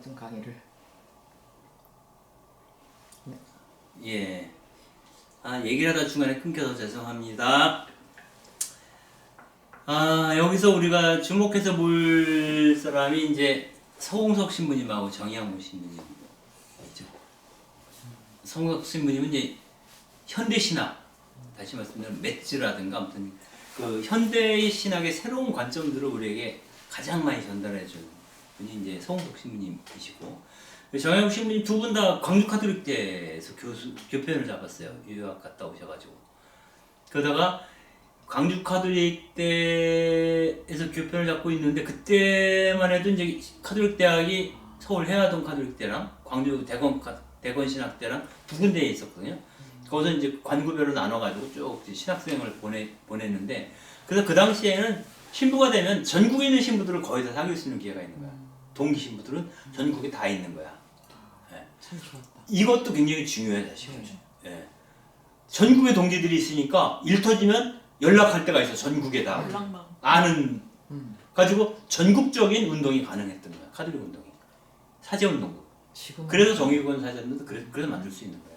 같은 강의를. 네. 예. 얘기를 하다 중간에 끊겨서 죄송합니다. 여기서 우리가 주목해서 볼 사람이 이제 서홍석 신부님하고 정양무 신부님이죠. 서홍석 신부님은 이제 현대신학, 다시 말씀드리면 메츠라든가 아무튼 그 현대의 신학의 새로운 관점들을 우리에게 가장 많이 전달해 준 분이 이제 서홍석 신부님이시고, 정양무 신부님 두 분 다 광주 카톨릭대에서 교편을 잡았어요. 유학 갔다 오셔가지고. 그러다가 광주 카톨릭대에서 교편을 잡고 있는데, 그때만 해도 이제 카톨릭 대학이 서울 해화동 카톨릭대랑 광주 대건 신학대랑 두 군데에 있었거든요. 거기서 이제 관구별로 나눠가지고 쭉 신학생을 보냈는데, 그래서 그 당시에는 신부가 되면 전국에 있는 신부들을 거의 다 사귈 수 있는 기회가 있는 거야. 동기 신부들은 전국에 다 있는 거야. 예. 참 좋았다. 이것도 굉장히 중요해 사실은. 예. 전국에 동기들이 있으니까 일 터지면 연락할 때가 있어. 전국에 다 아는 가지고 전국적인 운동이 가능했던 거야. 카톨릭 운동이, 사제 운동도. 그래서 정의권 사제들도 그래서 만들 수 있는 거야.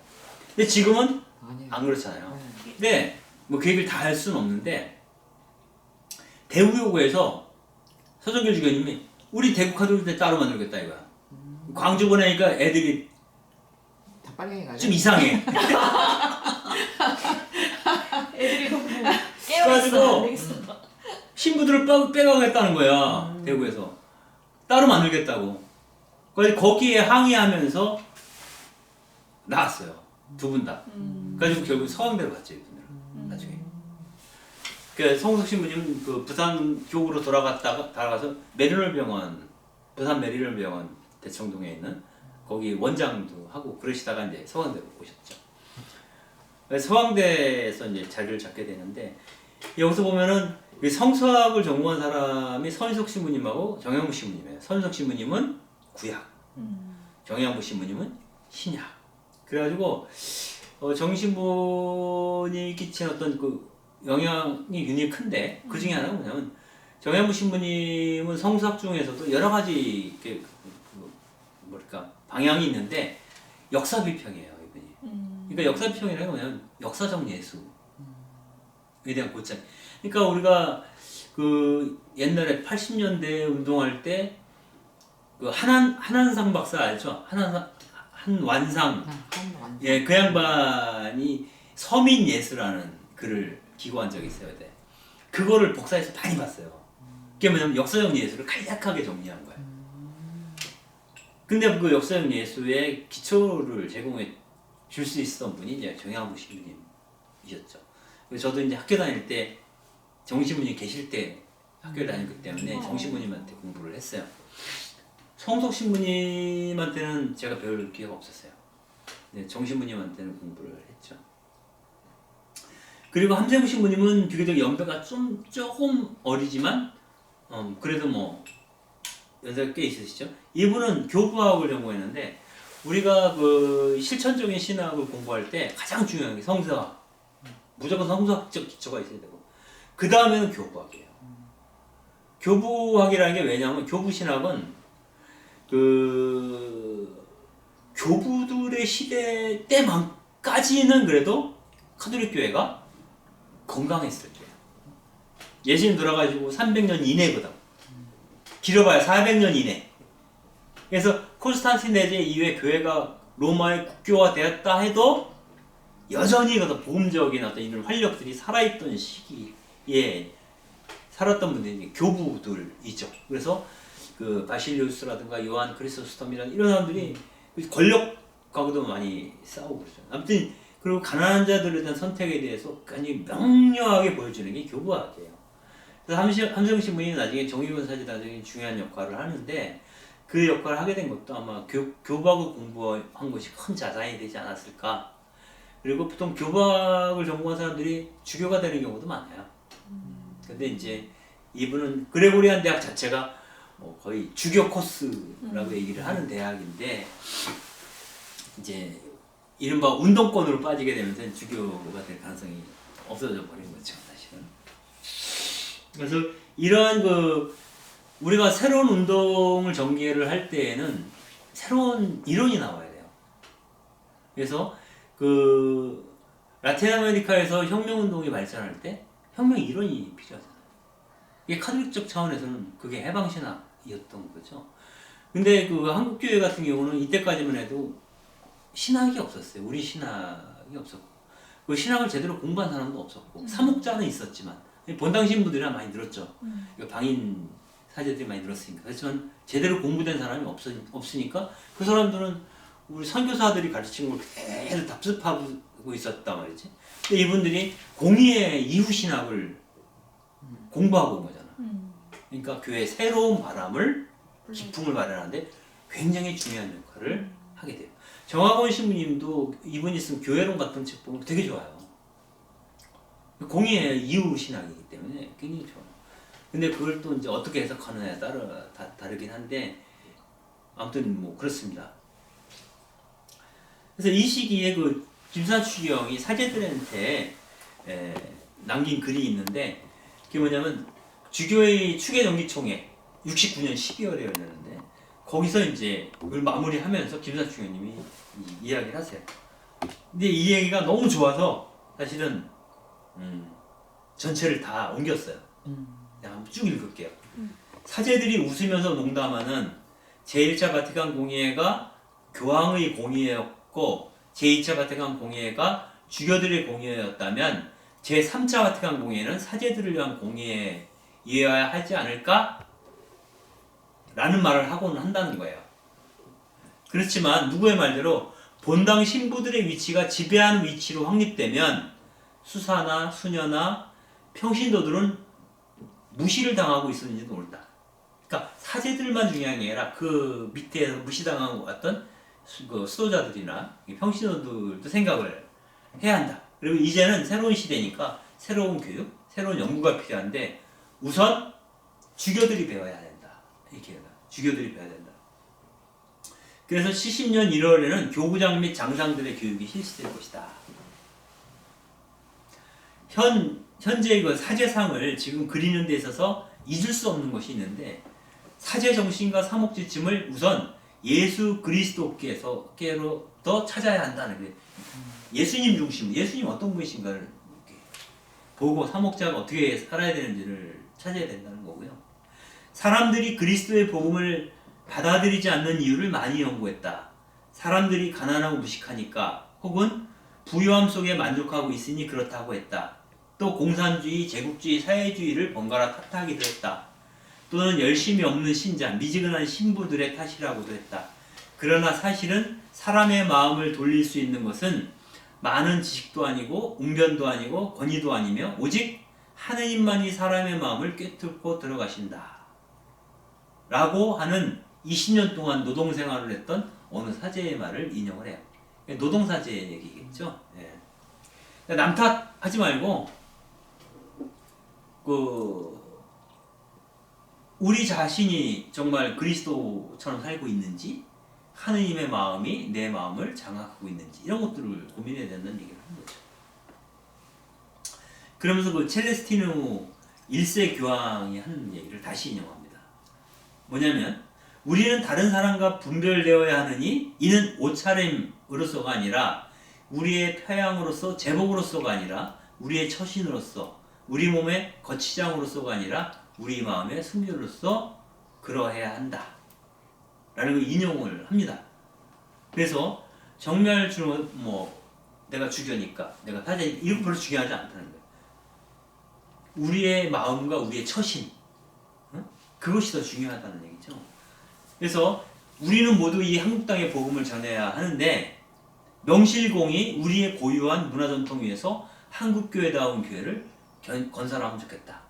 근데 지금은 안 그렇잖아요. 근데 뭐 그 얘기를 다 할 수는 없는데, 대구요구에서 서정길 주교님이 우리 대구 카톨릭대 따로 만들겠다 이거야. 광주 보내니까 애들이 다 빨갱이가 좀 이상해. 애들이 너무 그래가지고 신부들을 빼가겠다는 거야. 대구에서 따로 만들겠다고. 그래서 거기에 항의하면서 나왔어요. 두 분 다. 그래가지고 결국 서강대로 갔죠, 이분들은. 나중에. 그 성석 신부님 그 부산 교구로 돌아가서 메리널 병원, 부산 메리널 병원 대청동에 있는 거기 원장도 하고 그러시다가 이제 서강대로 오셨죠. 그래서 서강대에서 이제 자리를 잡게 되는데, 여기서 보면은 성서학을 전공한 사람이 선인석 신부님하고 정양무 신부님이에요. 선인석 신부님은 구약, 정양무 신부님은 신약. 그래가지고 정 신부님이 끼친 어떤 그 영향이 굉장히 큰데, 그 중에 하나가 뭐냐면, 정양무 신부님은 성서학 중에서도 여러 가지 뭐랄까 방향이 있는데 역사 비평이에요, 이분이. 그러니까 역사 비평이라는 게 뭐냐면 역사적 예수에 대한 고찰. 그러니까 우리가 그 옛날에 80년대 운동할 때 그 한한상 박사 알죠? 한완상. 예, 그 양반이 서민 예수라는 글을 기고한 적이 있어요. 그때. 그거를 복사해서 많이 봤어요. 그게 뭐냐면 역사적 예수를 간략하게 정리한 거예요. 근데 그 역사적 예수의 기초를 제공해 줄 수 있었던 분이 이제 정양무 신부님이셨죠. 그래서 저도 이제 학교 다닐 때 정신부님 계실 때 학교를 다녔기 때문에 정신부님한테 공부를 했어요. 성석 신부님한테는 제가 배울 기회가 없었어요. 네, 정신부님한테는 공부를 했죠. 그리고 함세무 신부님은 비교적 연배가 조금 어리지만 그래도 뭐 연세가 꽤 있으시죠. 이분은 교부학을 전공했는데, 우리가 그 실천적인 신학을 공부할 때 가장 중요한 게 성서학, 무조건 성서학적 기초가 있어야 되고, 그 다음에는 교부학이에요. 교부학이라는 게 왜냐하면 교부신학은 그 교부들의 시대 때만까지는 그래도 카톨릭 교회가 건강했을 때예요. 예수님 돌아가지고 300년 이내거든. 길어봐야 400년 이내. 그래서 콘스탄티네제 이후에 교회가 로마의 국교화되었다 해도 여전히 그 복음적인 어떤 이런 활력들이 살아있던 시기에 살았던 분들이 교부들이죠. 그래서 그 바실리우스라든가 요한 크리소스톰이라는 이런 사람들이 권력하고도 많이 싸우고 그러죠. 아무튼 그리고 가난한 자들에 대한 선택에 대해서 굉장히 명료하게 보여주는 게 교부학이에요. 그래서 함세무 신부님이 나중에 정의권 사제단장이 중요한 역할을 하는데, 그 역할을 하게 된 것도 아마 교부학을 공부한 것이 큰 자산이 되지 않았을까. 그리고 보통 교부학을 전공한 사람들이 주교가 되는 경우도 많아요. 근데 이제 이분은 그레고리안 대학 자체가 거의 주교 코스라고 얘기를 하는 대학인데, 이제 이른바 운동권으로 빠지게 되면서 주교가 될 가능성이 없어져 버린 거죠, 사실은. 그래서 이러한 우리가 새로운 운동을 전개를 할 때에는 새로운 이론이 나와야 돼요. 그래서 그 라틴 아메리카에서 혁명운동이 발전할 때 혁명 이론이 필요하잖아요. 이게 카톨릭적 차원에서는 그게 해방신학이었던 거죠. 근데 그 한국교회 같은 경우는 이때까지만 해도 신학이 없었어요. 우리 신학이 없었고, 그 신학을 제대로 공부한 사람도 없었고, 사목자는 있었지만 본당 신부들이나 많이 늘었죠. 방인 사제들이 많이 늘었으니까. 그렇지만 제대로 공부된 사람이 없으니까 그 사람들은 우리 선교사들이 가르친 걸 계속 답습하고 있었단 말이지. 근데 이분들이 공의의 이후신학을 공부하고 온 거잖아. 그러니까 교회의 새로운 바람을, 기풍을 마련하는데 굉장히 중요한 역할을 하게 돼요. 정학원 신부님도 이분이 쓴 교회론 같은 책 보면 되게 좋아요. 공의의 이후신학이기 때문에 굉장히 좋아요. 근데 그걸 또 이제 어떻게 해석하느냐에 따라 다르긴 한데, 아무튼 뭐 그렇습니다. 그래서 이 시기에 그 김사추경이 사제들한테 남긴 글이 있는데, 그게 뭐냐면 주교의 추계정기총회 69년 12월에 열렸는데, 거기서 이제 그걸 마무리하면서 김사추경님이 이야기를 하세요. 근데 이 얘기가 너무 좋아서 사실은 전체를 다 옮겼어요. 한번 쭉 읽을게요. 사제들이 웃으면서 농담하는 제1차 바티칸 공의회가 교황의 공의회였고 제2차 바티칸 공의회가 주교들의 공의회였다면 제3차 바티칸 공의회는 사제들을 위한 공의회여야 하지 않을까? 라는 말을 하고는 한다는 거예요. 그렇지만 누구의 말대로 본당 신부들의 위치가 지배하는 위치로 확립되면 수사나 수녀나 평신도들은 무시를 당하고 있었는지도 모른다. 그러니까 사제들만 중요한 게 아니라 그 밑에서 무시당하고 왔던 그 수도자들이나 평신도들도 생각을 해야 한다. 그리고 이제는 새로운 시대니까 새로운 교육, 새로운 연구가 필요한데 우선 주교들이 배워야 된다. 이렇게 주교들이 배워야 된다. 그래서 70년 1월에는 교구장 및 장상들의 교육이 실시될 것이다. 현재 그 사제상을 지금 그리는 데 있어서 잊을 수 없는 것이 있는데, 사제 정신과 사목지침을 우선 예수 그리스도께로부터 찾아야 한다는 거예요. 예수님 중심, 예수님 어떤 분이신가를 이렇게 보고 사목자가 어떻게 살아야 되는지를 찾아야 된다는 거고요. 사람들이 그리스도의 복음을 받아들이지 않는 이유를 많이 연구했다. 사람들이 가난하고 무식하니까, 혹은 부유함 속에 만족하고 있으니 그렇다고 했다. 또 공산주의, 제국주의, 사회주의를 번갈아 탓하기도 했다. 또는 열심이 없는 신자, 미지근한 신부들의 탓이라고도 했다. 그러나 사실은 사람의 마음을 돌릴 수 있는 것은 많은 지식도 아니고 웅변도 아니고 권위도 아니며 오직 하느님만이 사람의 마음을 꿰뚫고 들어가신다. 라고 하는 20년 동안 노동생활을 했던 어느 사제의 말을 인용을 해요. 노동사제 얘기겠죠. 예. 남 탓하지 말고 우리 자신이 정말 그리스도처럼 살고 있는지, 하느님의 마음이 내 마음을 장악하고 있는지, 이런 것들을 고민해야 된다는 얘기를 하는 거죠. 그러면서 그 첼레스티누 1세 교황이 하는 얘기를 다시 인용합니다. 뭐냐면 우리는 다른 사람과 분별되어야 하느니 이는 옷차림으로서가 아니라 우리의 표양으로서, 제복으로서가 아니라 우리의 처신으로서, 우리 몸의 거치장으로서가 아니라 우리 마음의 승률로서 그러해야 한다. 라는 걸 인용을 합니다. 그래서 정말 내가 주교니까, 내가 사제니까 이런 거 별로 중요하지 않다는 거예요. 우리의 마음과 우리의 처신, 그것이 더 중요하다는 얘기죠. 그래서 우리는 모두 이 한국 땅의 복음을 전해야 하는데, 명실공히 우리의 고유한 문화전통 위에서 한국교회다운 교회를 건설하면 좋겠다.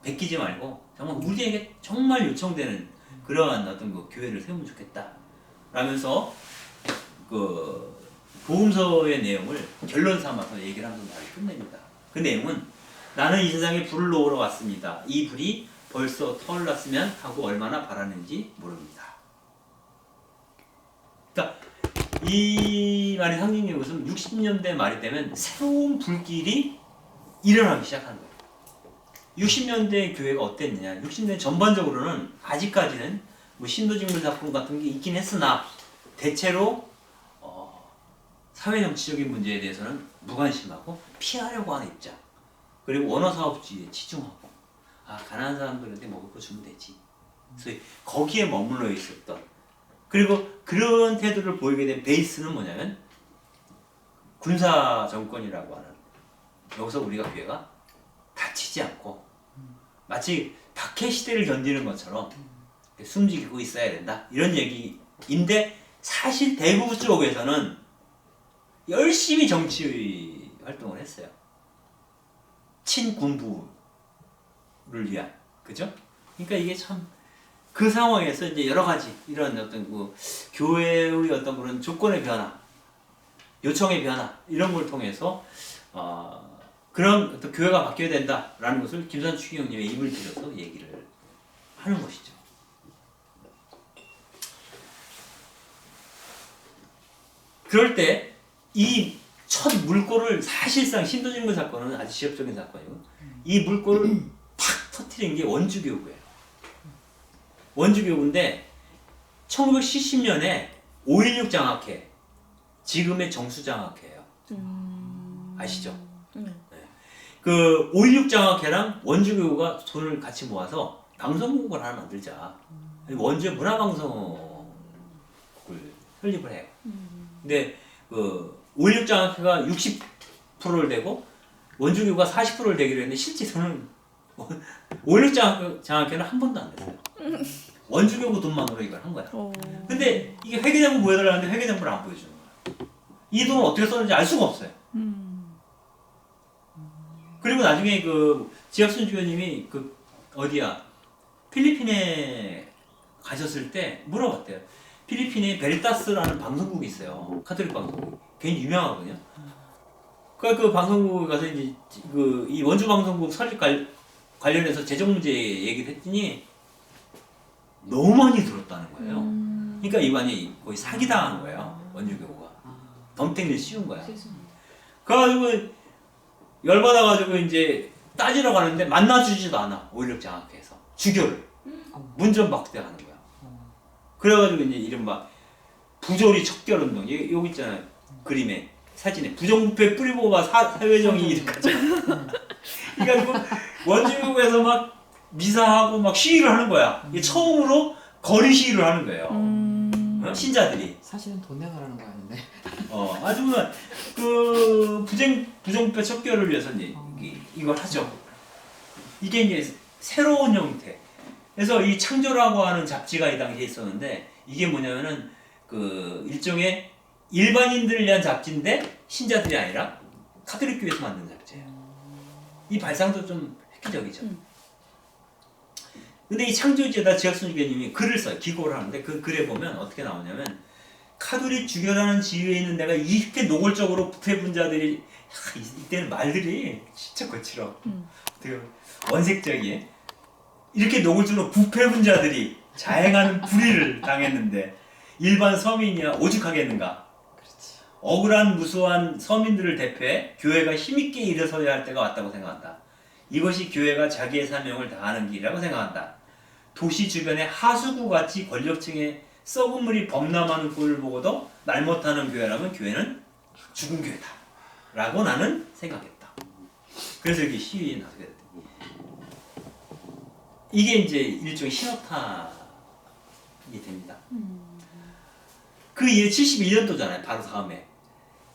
베끼지 말고 정말 우리에게 정말 요청되는 그러한 어떤 그 교회를 세우면 좋겠다. 라면서 그 복음서의 내용을 결론 삼아서 얘기를 하면서 말을 끝냅니다. 그 내용은 나는 이 세상에 불을 놓으러 왔습니다. 이 불이 벌써 터올랐으면 하고 얼마나 바라는지 모릅니다. 그러니까 이 말이 상징적인 것은 60년대 말이 되면 새로운 불길이 일어나기 시작하는 거예요. 60년대 교회가 어땠느냐? 60년대 전반적으로는 아직까지는 뭐 신도직물 사건 같은 게 있긴 했으나 대체로 사회 정치적인 문제에 대해서는 무관심하고 피하려고 하는 입장. 그리고 원어 사업주의에 치중하고 가난한 사람들한테 먹을 거 주면 되지. 그래서 거기에 머물러 있었던. 그리고 그런 태도를 보이게 된 베이스는 뭐냐면 군사 정권이라고 하는 여기서 우리가 교회가 다치지 않고 마치 박해 시대를 견디는 것처럼 숨지고 있어야 된다 이런 얘기인데 사실 대구 쪽에서는 열심히 정치 활동을 했어요. 친군부를 위한 그죠? 그러니까 이게 참 그 상황에서 이제 여러 가지 이런 어떤 그 교회의 어떤 그런 조건의 변화, 요청의 변화 이런 걸 통해서 그런 어떤 교회가 바뀌어야 된다라는 것을 김선 추기경님의 입을 들여서 얘기를 하는 것이죠. 그럴 때 이 첫 물꼬를 사실상 신도직물 사건은 아주 지역적인 사건이고 이 물꼬를 팍 터뜨린 게 원주교구예요. 원주교구인데 1970년에 5.16 장학회 지금의 정수장학회예요. 아시죠? 네. 그 5.16 장학회랑 원주교구가 돈을 같이 모아서 방송국을 하나 만들자. 원주의 문화방송을 설립을 해요. 근데 그 5.16 장학회가 60%를 내고 원주교구가 40%를 내기로 했는데 실제로는 5.16 장학회는 한 번도 안 냈어요. 원주교구 돈만으로 이걸 한 거야. 근데 이게 회계장부 보여달라는데 회계장부를 안 보여주는 거야. 이 돈을 어떻게 썼는지 알 수가 없어요. 그리고 나중에 그 지학순 주교님이 그 어디야 필리핀에 가셨을 때 물어봤대요. 필리핀에 베리타스라는 방송국이 있어요. 카톨릭 방송국. 굉장히 유명하거든요. 그 방송국에 가서 이제 그 이 원주 방송국 설립 관련해서 재정 문제 얘기를 했더니 너무 많이 들었다는 거예요. 그러니까 이완이 거의 사기당한 거예요. 원주교구가. 덤탱이를 씌운 거야. 그래가지고 열받아가지고 이제 따지러 가는데 만나주지도 않아. 5.16 장학회에서. 주교를. 문전박대하는 거야. 그래가지고 이제 이른바 부조리 척결운동. 여기 있잖아요. 그림에. 사진에. 부정부패 뿌리보가 사회정의 이렇게잖아. 그래가지고 원주교구에서 막 미사하고 막 시위를 하는 거야. 이게 처음으로 거리 시위를 하는 거예요. 신자들이. 사실은 돈 내가라는 거 아닌데. 아주 그 부정부패 척결을 위해서 이제 이걸 하죠. 이게 이제 새로운 형태. 그래서 이 창조라고 하는 잡지가 이 당시에 있었는데 이게 뭐냐면은 그 일종의 일반인들을 위한 잡지인데 신자들이 아니라 카톨릭 교회에서 만든 잡지예요. 이 발상도 좀 획기적이죠. 근데 이 창조주에다 지학순 주교님이 글을 써요. 기고를 하는데 그 글에 보면 어떻게 나오냐면 카톨릭 주교라는 지위에 있는 내가 이렇게 노골적으로 부패분자들이 이때는 말들이 진짜 거칠어. 되게 원색적이에 이렇게 노골적으로 부패분자들이 자행하는 불의를 당했는데 일반 서민이야 오죽하겠는가. 그렇지. 억울한 무수한 서민들을 대표해 교회가 힘있게 일어서야 할 때가 왔다고 생각한다. 이것이 교회가 자기의 사명을 다하는 길이라고 생각한다. 도시 주변의 하수구같이 권력층의 썩은 물이 범람하는 꼴을 보고도 말 못하는 교회라면 교회는 죽은 교회다 라고 나는 생각했다. 그래서 이렇게 시위에 나서게 됐다. 이게 이제 일종의 신호탄이 됩니다. 그 이해 71년도잖아요. 바로 다음에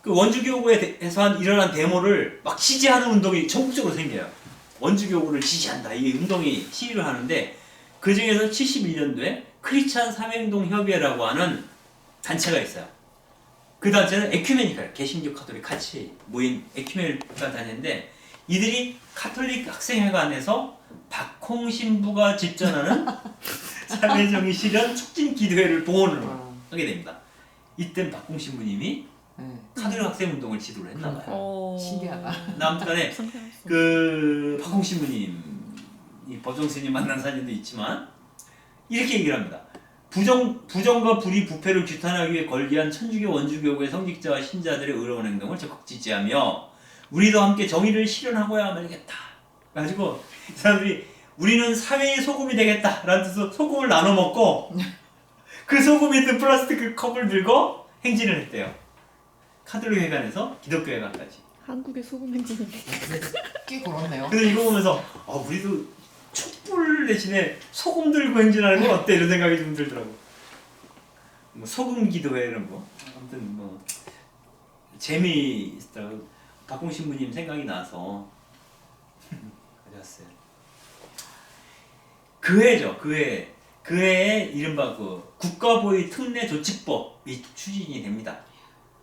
그 원주교구에서 일어난 데모를 막 지지하는 운동이 전국적으로 생겨요. 원주교구를 지지한다 이 운동이 시위를 하는데 그 중에서 71년도에 크리스찬 사명행동협의회라고 하는 단체가 있어요. 그 단체는 에큐메니컬 개신교 카톨릭 같이 모인 에큐메니컬 단체인데 이들이 카톨릭 학생회관에서 박홍 신부가 집전하는 사회정의 실현 촉진 기도회를 봉헌을 하게 됩니다. 이때 박홍 신부님이 카톨릭 학생 운동을 지도를 했나 봐요. 신기하다. 아무튼간에 그 박홍 신부님 이 법정 스님 만난 사진도 있지만 이렇게 얘기를 합니다. 부정과 불의 부패를 규탄하기 위해 걸기한 천주교 원주교구의 성직자와 신자들의 의로운 행동을 적극 지지하며 우리도 함께 정의를 실현하고야 말겠다. 그래가지고 이 사람들이 우리는 사회의 소금이 되겠다라는 뜻으로 소금을 나눠 먹고 그 소금이 든 플라스틱 컵을 들고 행진을 했대요. 카톨릭회관에서 기독교회관까지. 한국의 소금 행진이. 꽤 걸었네요. 근데 이거 보면서 우리도 촛불 대신에 소금 들고 행진하는 건 어때? 이런 생각이 좀 들더라고. 뭐 소금 기도회 이런 거. 아무튼 뭐 재미있더라고. 박공 신부님 생각이 나서 가져왔어요. 그 해죠. 그 해에 이른바 그 국가보위 특례 조치법이 추진이 됩니다.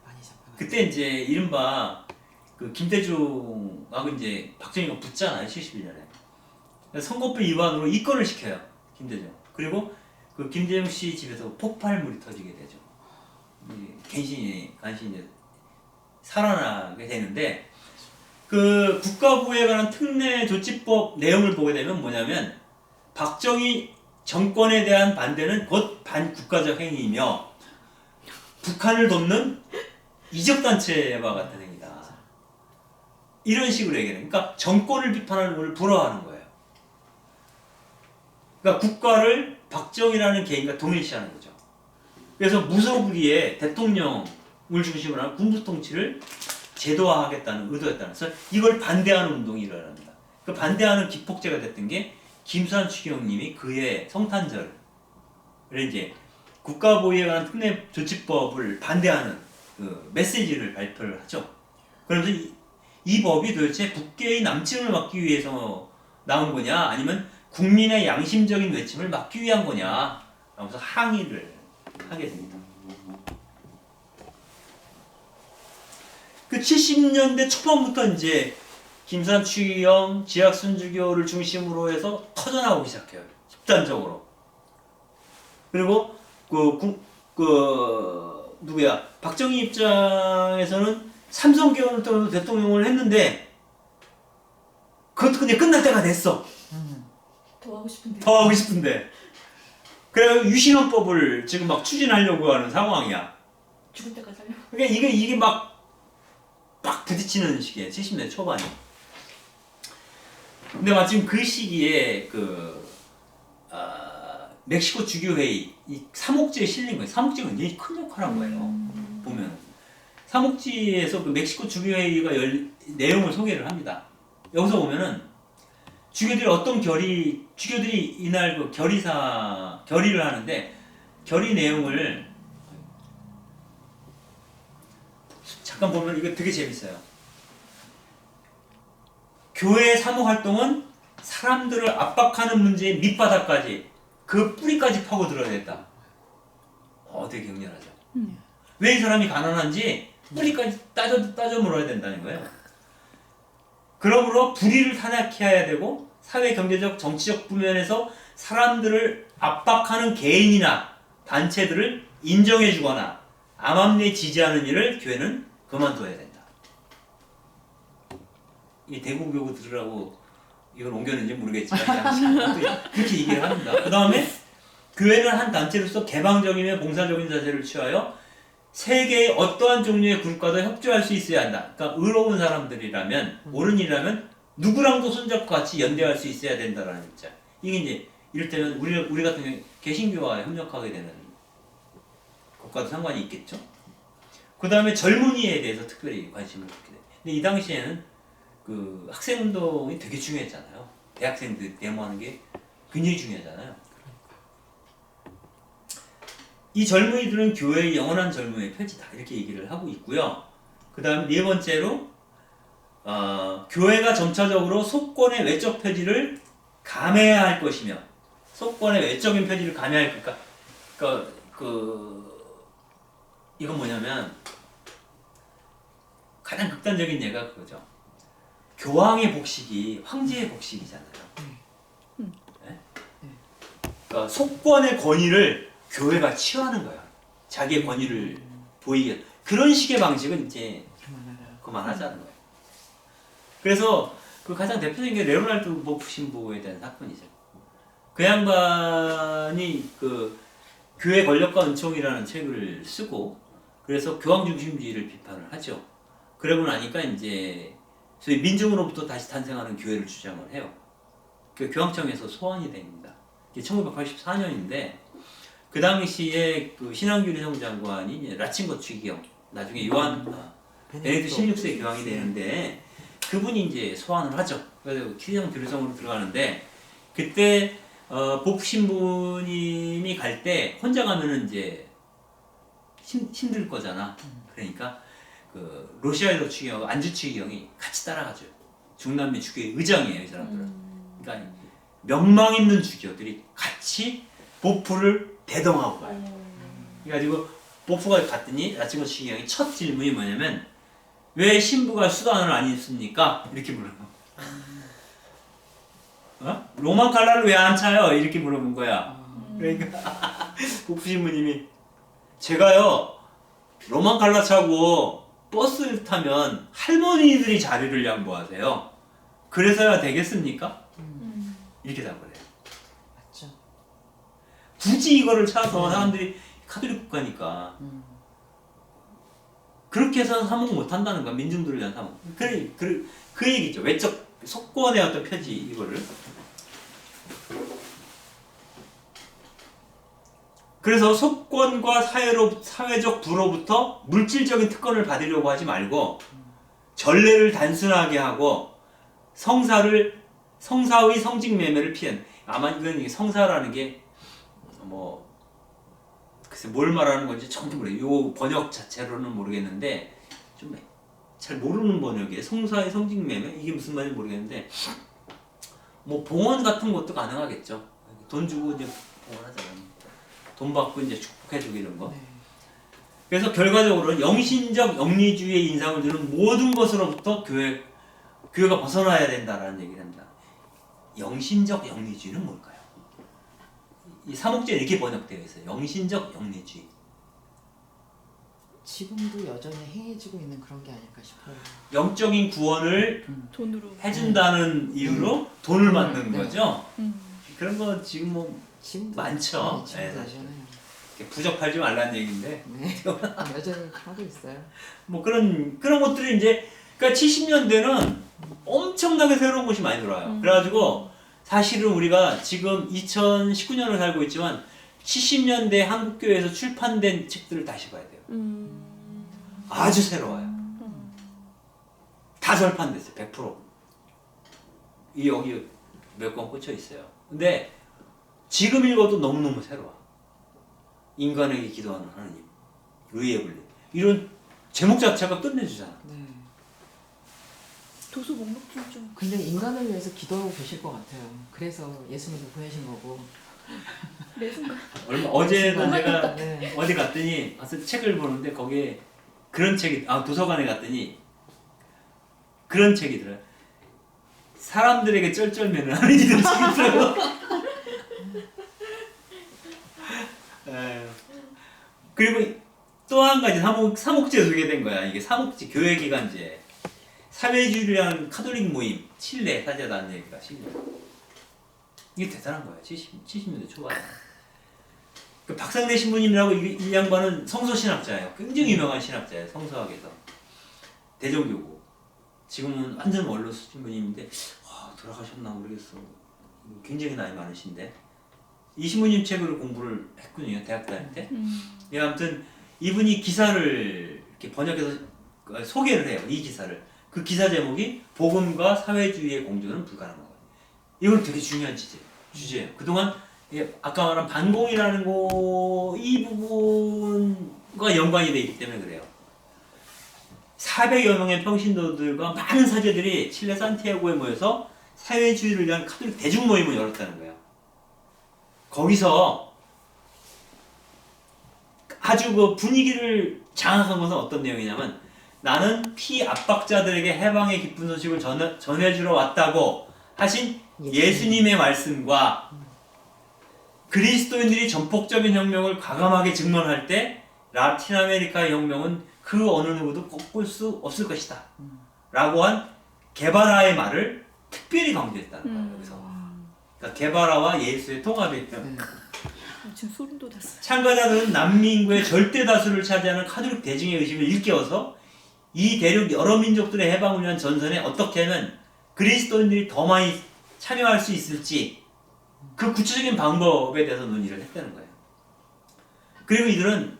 많이 잡혀가지고. 그때 이제 이른바 그 김대중하고 이제 박정희가 붙잖아요. 71년에. 선거법 위반으로 입건을 시켜요. 김대중. 그리고 그 김대중 씨 집에서 폭발물이 터지게 되죠. 간신히 살아나게 되는데 그 국가보위에 관한 특례 조치법 내용을 보게 되면 뭐냐면 박정희 정권에 대한 반대는 곧 반국가적 행위이며 북한을 돕는 이적단체와 같은 행위다. 이런 식으로 얘기해요. 그러니까 정권을 비판하는 걸 불허하는 거예요. 그러니까 국가를 박정희라는 개인과 동일시하는 거죠. 그래서 무소불위의 대통령을 중심으로 하는 군부 통치를 제도화하겠다는 의도였다는. 그래서 이걸 반대하는 운동이 일어납니다. 그 반대하는 기폭제가 됐던 게 김수환 추기경님이 그의 성탄절을 이제 국가보위에 관한 특례 조치법을 반대하는 그 메시지를 발표를 하죠. 그러면서 이 법이 도대체 북계의 남침을 막기 위해서 나온 거냐, 아니면 국민의 양심적인 외침을 막기 위한 거냐, 라면서 항의를 하게 됩니다. 그 70년대 초반부터 이제 김수환 추기경, 지학 순주교를 중심으로 해서 터져나오기 시작해요. 집단적으로. 그리고 누구야? 박정희 입장에서는 삼성개헌을 통해서 대통령을 했는데 그것도 그냥 끝날 때가 됐어. 더 하고 싶은데. 더 하고 싶은데. 그래서 유신헌법을 지금 막 추진하려고 하는 상황이야. 죽을 때까지 하려고. 그러니까 이게 막 부딪히는 시기에 70년대 초반에. 근데 마침 그 시기에 멕시코 주교회의 이 삼옥지에 실린 거예요. 삼옥지가 굉장히 큰 역할을 한 거예요. 보면 삼옥지에서 그 멕시코 주교회의가 내용을 소개를 합니다. 여기서 보면은 주교들이 이날 그 결의를 하는데 결의 내용을 잠깐 보면 이거 되게 재밌어요. 교회의 사모 활동은 사람들을 압박하는 문제의 밑바닥까지 그 뿌리까지 파고들어야 된다. 되게 격렬하죠. 왜 이 사람이 가난한지 뿌리까지 따져 물어야 된다는 거예요. 그러므로 불의를 탄핵해야 되고 사회, 경제적, 정치적 부면에서 사람들을 압박하는 개인이나 단체들을 인정해주거나 암암리에 지지하는 일을 교회는 그만둬야 된다. 이 대구교구 들으라고 이걸 옮겼는지 모르겠지만 그렇게 얘기를 합니다. 그 다음에 교회는 한 단체로서 개방적이며 봉사적인 자세를 취하여 세계의 어떠한 종류의 그룹과도 협조할 수 있어야 한다. 그러니까 의로운 사람들이라면, 옳은 일이라면 누구랑도 손잡고 같이 연대할 수 있어야 된다라는 입장. 이게 이제 이를테면 우리 같은 경우 개신교와 협력하게 되는 것과도 상관이 있겠죠. 그 다음에 젊은이에 대해서 특별히 관심을 갖게 돼요. 근데 이 당시에는 그 학생운동이 되게 중요했잖아요. 대학생들 데모하는 게 굉장히 중요하잖아요. 이 젊은이들은 교회의 영원한 젊음의 표지다. 이렇게 얘기를 하고 있고요. 그 다음 네 번째로 교회가 점차적으로 속권의 외적 표지를 감해야 할 것이며, 속권의 외적인 표지를 감해야 할 그러니까 이건 뭐냐면 가장 극단적인 예가 그거죠. 교황의 복식이 황제의 복식이잖아요. 네? 그러니까 속권의 권위를 교회가 취하는 거야. 자기의 권위를 보이게. 그런 식의 방식은 이제 그만하자는 거예요. 그래서 그 가장 대표적인 게 레오날드 보프 신부에 대한 사건이죠. 그 양반이 그 교회 권력과 은총이라는 책을 쓰고, 그래서 교황 중심주의를 비판을 하죠. 그러고 나니까 이제 소위 민중으로부터 다시 탄생하는 교회를 주장을 해요. 그 교황청에서 소환이 됩니다. 이게 1984년인데 그 당시에 그 신앙교리 성장관이 이제 라친거 추기경 나중에 요한 베네딕토 16세 교황이 되는데 그분이 이제 소환을 하죠. 그래서 키리정 교리성으로 들어가는데 그때 보프 신부님이 갈 때 혼자 가면은 이제 힘들 거잖아. 그러니까 그 로시아에서 추기경하고 안주 추기경이 같이 따라가죠. 중남미 주교의 의장이에요, 이 사람들은. 그러니까 명망 있는 주교들이 같이 보프를 대동하고 가요. 그래가지고 보프가 갔더니 라친거 추기경이 첫 질문이 뭐냐면 왜 신부가 수단을 안 입습니까? 이렇게 물어요. 로만 칼라를 왜 안 차요? 이렇게 물어본 거야. 그러니까 보프 신부님이 제가요 로만 칼라 차고 버스를 타면 할머니들이 자리를 양보하세요. 그래서야 되겠습니까? 이렇게 답을 해요. 맞죠. 굳이 이거를 차서 사람들이 카톨릭 국가니까 그렇게 해서 사목 못 한다는 거야. 민중들을 위한 사목. 그 얘기죠. 외적 속권의 어떤 표지 이거를. 그래서 속권과 사회적 부로부터 물질적인 특권을 받으려고 하지 말고 전례를 단순하게 하고 성사의 성직 매매를 피한. 아마 이건 성사라는 게 뭐 글쎄 뭘 말하는 건지 정확히 모르겠어요. 요 번역 자체로는 모르겠는데 좀 잘 모르는 번역이에요. 성사의 성직 매매 이게 무슨 말인지 모르겠는데 뭐 봉헌 같은 것도 가능하겠죠. 돈 주고 이제 봉헌하잖아요. 돈 받고 이제 축복해주고 이런 거. 네. 그래서 결과적으로 영신적 영리주의의 인상을 주는 모든 것으로부터 교회가 벗어나야 된다라는 얘기를 합니다. 영신적 영리주의는 뭘까요? 이 사목제에 이렇게 번역되어 있어요. 영신적 영리주의. 지금도 여전히 행해지고 있는 그런 게 아닐까 싶어요. 영적인 구원을 돈으로 해준다는 이유로 돈을 받는 네. 거죠. 그런 거 지금 뭐 지금도 많죠. 네, 지금도 사실. 여전해요. 부적팔지 말라는 얘기인데 네. 여전히 하고 있어요. 뭐 그런 것들이 이제 그러니까 70년대는 엄청나게 새로운 것이 많이 들어와요. 그래가지고 사실은 우리가 지금 2019년을 살고 있지만 70년대 한국교회에서 출판된 책들을 다시 봐야 돼요. 아주 새로워요. 다 절판됐어요. 100%. 여기 몇 권 꽂혀 있어요. 근데 지금 읽어도 너무너무 새로워. 인간에게 기도하는 하나님, 의의 분리. 이런 제목 자체가 끝내주잖아. 네. 도서 목록 좀 근데 인간을 위해서 기도하고 계실 것 같아요. 그래서 예수님을 보내신 거고. 매 순간 어제도 제가 네. 어디 갔더니 가서 책을 보는데 거기에 그런 책이 도서관에 갔더니 그런 책이 들어요. 사람들에게 쩔쩔매는 하느님의 책이 있어요. 그리고 또 한 가지 사목제 소개된 거야. 이게 사목제 교회기간제 사회주의라는 카톨릭 모임 칠레 사제단 얘기가 실려. 이게 대단한 거야. 70년대 초반에. 그 박상대 신부님이라고 이 양반은 성서신학자예요. 굉장히 유명한 신학자예요. 성서학에서. 대종교고. 지금은 완전 원로 신부님인데 돌아가셨나 모르겠어. 굉장히 나이 많으신데. 이 신부님 책으로 공부를 했거든요. 대학 다닐 때. 아무튼 이분이 기사를 이렇게 번역해서 소개를 해요. 이 기사를. 그 기사 제목이 복음과 사회주의의 공존은 불가능한 거예요. 이건 되게 중요한 주제예요. 그동안 아까 말한 반공이라는 이 부분과 연관이 되어 있기 때문에 그래요. 400여 명의 평신도들과 많은 사제들이 칠레 산티아고에 모여서 사회주의를 위한 카톨릭 대중모임을 열었다는 거예요. 거기서 아주 그 분위기를 장악한 것은 어떤 내용이냐면 나는 피압박자들에게 해방의 기쁜 소식을 전해주러 왔다고 하신 예수님의 말씀과 그리스도인들이 전폭적인 혁명을 과감하게 증언할 때 라틴 아메리카의 혁명은 그 어느 누구도 꺾을 수 없을 것이다 라고 한 게바라의 말을 특별히 강조했다는 거예요. 여기서. 그러니까 게바라와 예수의 통합이에요. 네. 지금 소름 돋았어. 참가자들은 남미 인구의 절대 다수를 차지하는 카톨릭 대중의 의식을 일깨워서 이 대륙 여러 민족들의 해방을 위한 전선에 어떻게 하면 그리스도인들이 더 많이 참여할 수 있을지 그 구체적인 방법에 대해서 논의를 했다는 거예요. 그리고 이들은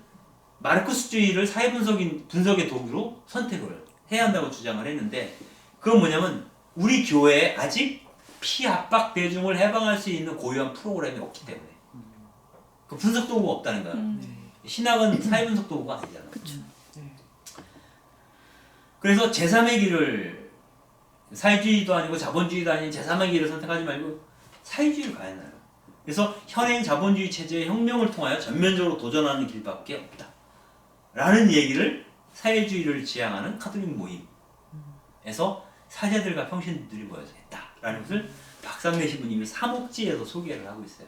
마르크스주의를 사회 분석의 도구로 선택을 해야 한다고 주장을 했는데 그건 뭐냐면 우리 교회에 아직 피압박 대중을 해방할 수 있는 고유한 프로그램이 없기 때문에 그 분석 도구가 없다는 거야. 네. 신학은 사회 분석 도구가 아니잖아. 그쵸. 네. 그래서 제3의 길을 사회주의도 아니고 자본주의도 아닌 제3의 길을 선택하지 말고 사회주의를 가야 해요. 그래서 현행 자본주의 체제의 혁명을 통하여 전면적으로 도전하는 길밖에 없다. 라는 얘기를 사회주의를 지향하는 카톨릭 모임에서 사제들과 평신들이 모여서 했다라는 것을 박상래 신부님이 삼옥지에서 소개를 하고 있어요.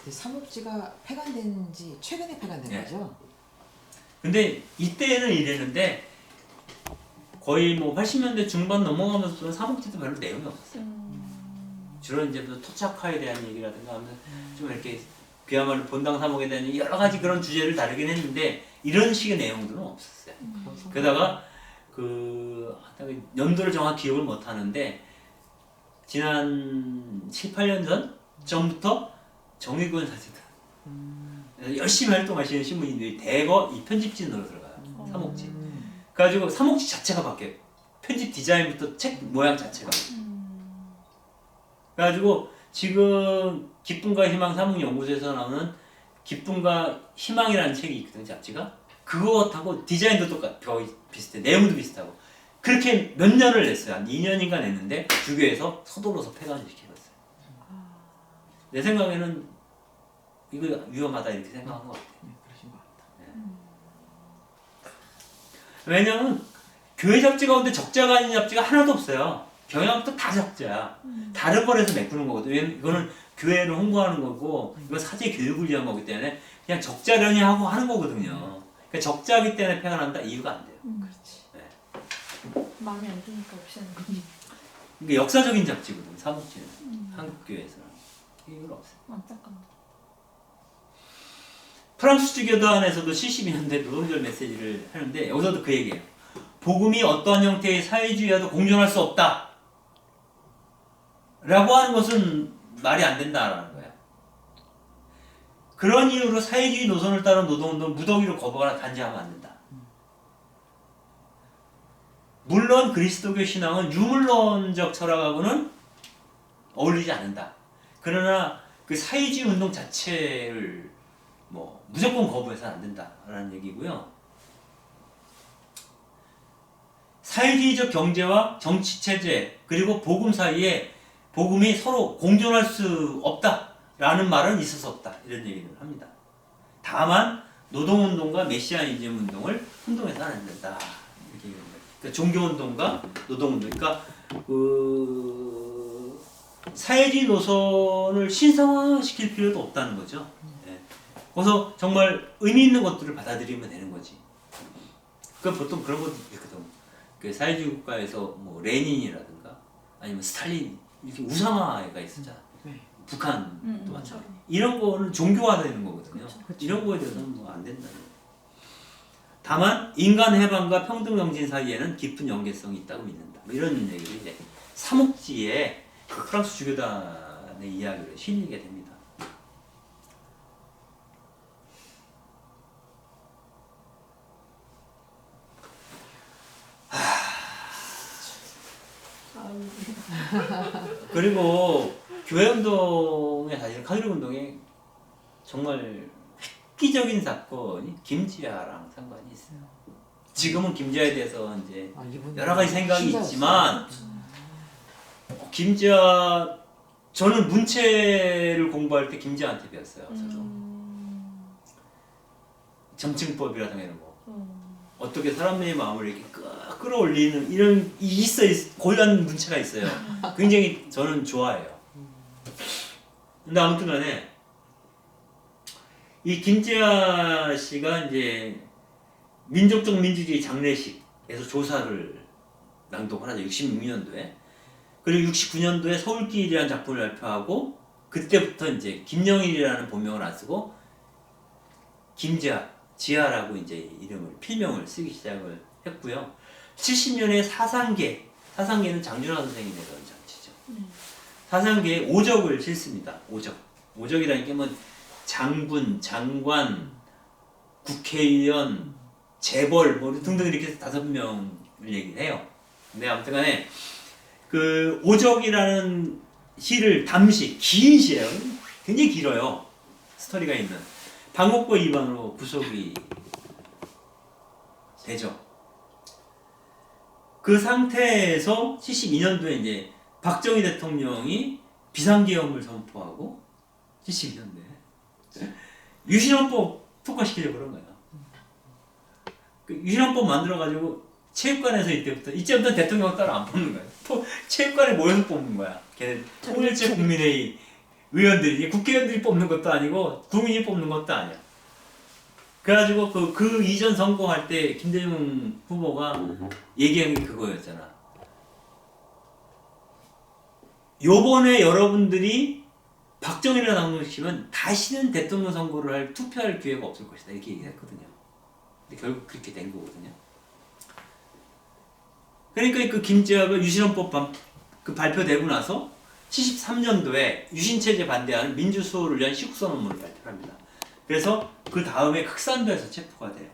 삼옥지가 폐간된 지 최근에 폐간된 네. 거죠? 근데 이때는 이랬는데 거의 뭐 80년대 중반 넘어가면서부터는 삼옥지도 별로 내용이 없었어요. 주로 이제 뭐 토착화에 대한 얘기라든가 하면 좀 이렇게 그야말로 본당 삼옥에 대한 여러 가지 그런 주제를 다루긴 했는데 이런 식의 내용들은 없었어요. 게다가 그 연도를 정확히 기억을 못 하는데 지난 7, 8년 전부터 정의군 사제들 열심히 활동하시는 신부님들이 대거 이 편집진으로 들어가요. 삼옥지. 그래가지고 삼옥지 자체가 바뀌어요. 편집 디자인부터 책 모양 자체가. 그래가지고 지금 기쁨과 희망 사목연구소에서 나오는 기쁨과 희망이라는 책이 있거든요. 잡지가. 그것하고 디자인도 거의 비슷해. 내용도 비슷하고. 그렇게 몇 년을 냈어요. 한 2년인가 냈는데 주교에서 서둘러서 폐간을 시켜봤어요. 내 생각에는 이거 위험하다 이렇게 생각한 것 같아요. 네, 그러신 것 같다. 왜냐면 교회 잡지 가운데 적자가 아닌 잡지가 하나도 없어요. 경향부터 다 적자야. 다른 거에서 메꾸는 거거든요. 이거는 교회를 홍보하는 거고 이건 사제 교육을 위한 거기 때문에 그냥 적자려니 하고 하는 거거든요. 그러니까 적자기 때문에 폐간한다 이유가 안 돼요. 그렇지. 마음에 안 드니까 없애는 거지. 그러니까 역사적인 잡지거든요. 사목지는 한국 교회에서는 이유는 없어요. 안타깝다. 프랑스 주교단에서도 72년대 노동절 메시지를 하는데 여기서도 그 얘기예요. 복음이 어떠한 형태의 사회주의와도 공존할 수 없다. 라고 하는 것은 말이 안 된다라는 거예요. 그런 이유로 사회주의 노선을 따른 노동운동 무더기로 거부하거나 단죄하면 안 된다. 물론 그리스도교 신앙은 유물론적 철학하고는 어울리지 않는다. 그러나 그 사회주의 운동 자체를 뭐 무조건 거부해서는 안 된다라는 얘기고요. 사회주의적 경제와 정치 체제 그리고 복음 사이에 복음이 서로 공존할 수 없다라는 말은 있을 수 없다 이런 얘기를 합니다. 다만 노동운동과 메시아니즘 운동을 혼동해서 안 된다 이렇게 얘기합니다. 그러니까 종교운동과 노동운동, 그러니까 그 사회주의 노선을 신성화시킬 필요도 없다는 거죠. 예. 그래서 정말 의미 있는 것들을 받아들이면 되는 거지. 그러니까 보통 그런 것도 있거든. 그 사회주의 국가에서 뭐 레닌이라든가 아니면 스탈린 이렇게 우상화가 있었잖아. 네. 북한도 마찬가지. 이런 거는 종교화되는 거거든요. 그쵸. 이런 거에 대해서는 뭐 안 된다는 거예요. 다만 인간 해방과 평등 정신 사이에는 깊은 연계성이 있다고 믿는다. 뭐 이런 얘기를 이제 삼옥지에 그 프랑스 주교단의 이야기를 실리게 됩니다. 그리고 교회 운동에 사실 카톨릭 운동에 정말 획기적인 사건이 김지아랑 상관이 있어요. 지금은 김지아에 대해서 이제 이분 여러 가지 생각이 신자였어요. 있지만 김지아 저는 문체를 공부할 때 김지아한테 배웠어요. 저도 점층법이라든가 이런 거 어떻게 사람들의 마음을 이렇게 끌어올리는 이런 고유한 문체가 있어요. 굉장히 저는 좋아해요. 근데 아무튼간에 이 김지아 씨가 이제 민족적 민주주의 장례식에서 조사를 낭독을 하죠. 66년도에. 그리고 69년도에 서울길이라는 작품을 발표하고 그때부터 이제 김영일이라는 본명을 안 쓰고 지아라고 이제 이름을 필명을 쓰기 시작을 했고요. 70년에 사상계는 장준하 선생이 내던 장치죠. 사상계에 오적을 실습니다. 오적이라는 게 뭐 장군, 장관, 국회의원, 재벌 뭐 등등 이렇게 해서 5명을 얘기를 해요. 근데 아무튼간에 그 오적이라는 시를 담시 긴 시예요. 굉장히 길어요. 스토리가 있는 방곡법 위반으로 구속이 되죠. 그 상태에서 72년도에 이제 박정희 대통령이 비상계엄을 선포하고 72년도에 유신헌법 통과시키려고 그런 거예요. 그 유신헌법 만들어가지고 체육관에서 이때부터 대통령 따로 안 뽑는 거예요. 체육관에 모여서 뽑는 거야. 걔네 통일제 국민회의 의원들이 국회의원들이 뽑는 것도 아니고 국민이 뽑는 것도 아니야. 그래가지고 그 이전 선거할 때 김대중 후보가 얘기한 게 그거였잖아. 요번에 여러분들이 박정희를 당선시키면 다시는 대통령 선거를 투표할 기회가 없을 것이다. 이렇게 얘기했거든요. 근데 결국 그렇게 된 거거든요. 그러니까 그 김재화가 유신헌법 발표되고 나서 73년도에 유신체제 반대하는 민주수호를 위한 시국선언문을 발표합니다. 그래서 그 다음에 극산도에서 체포가 돼요.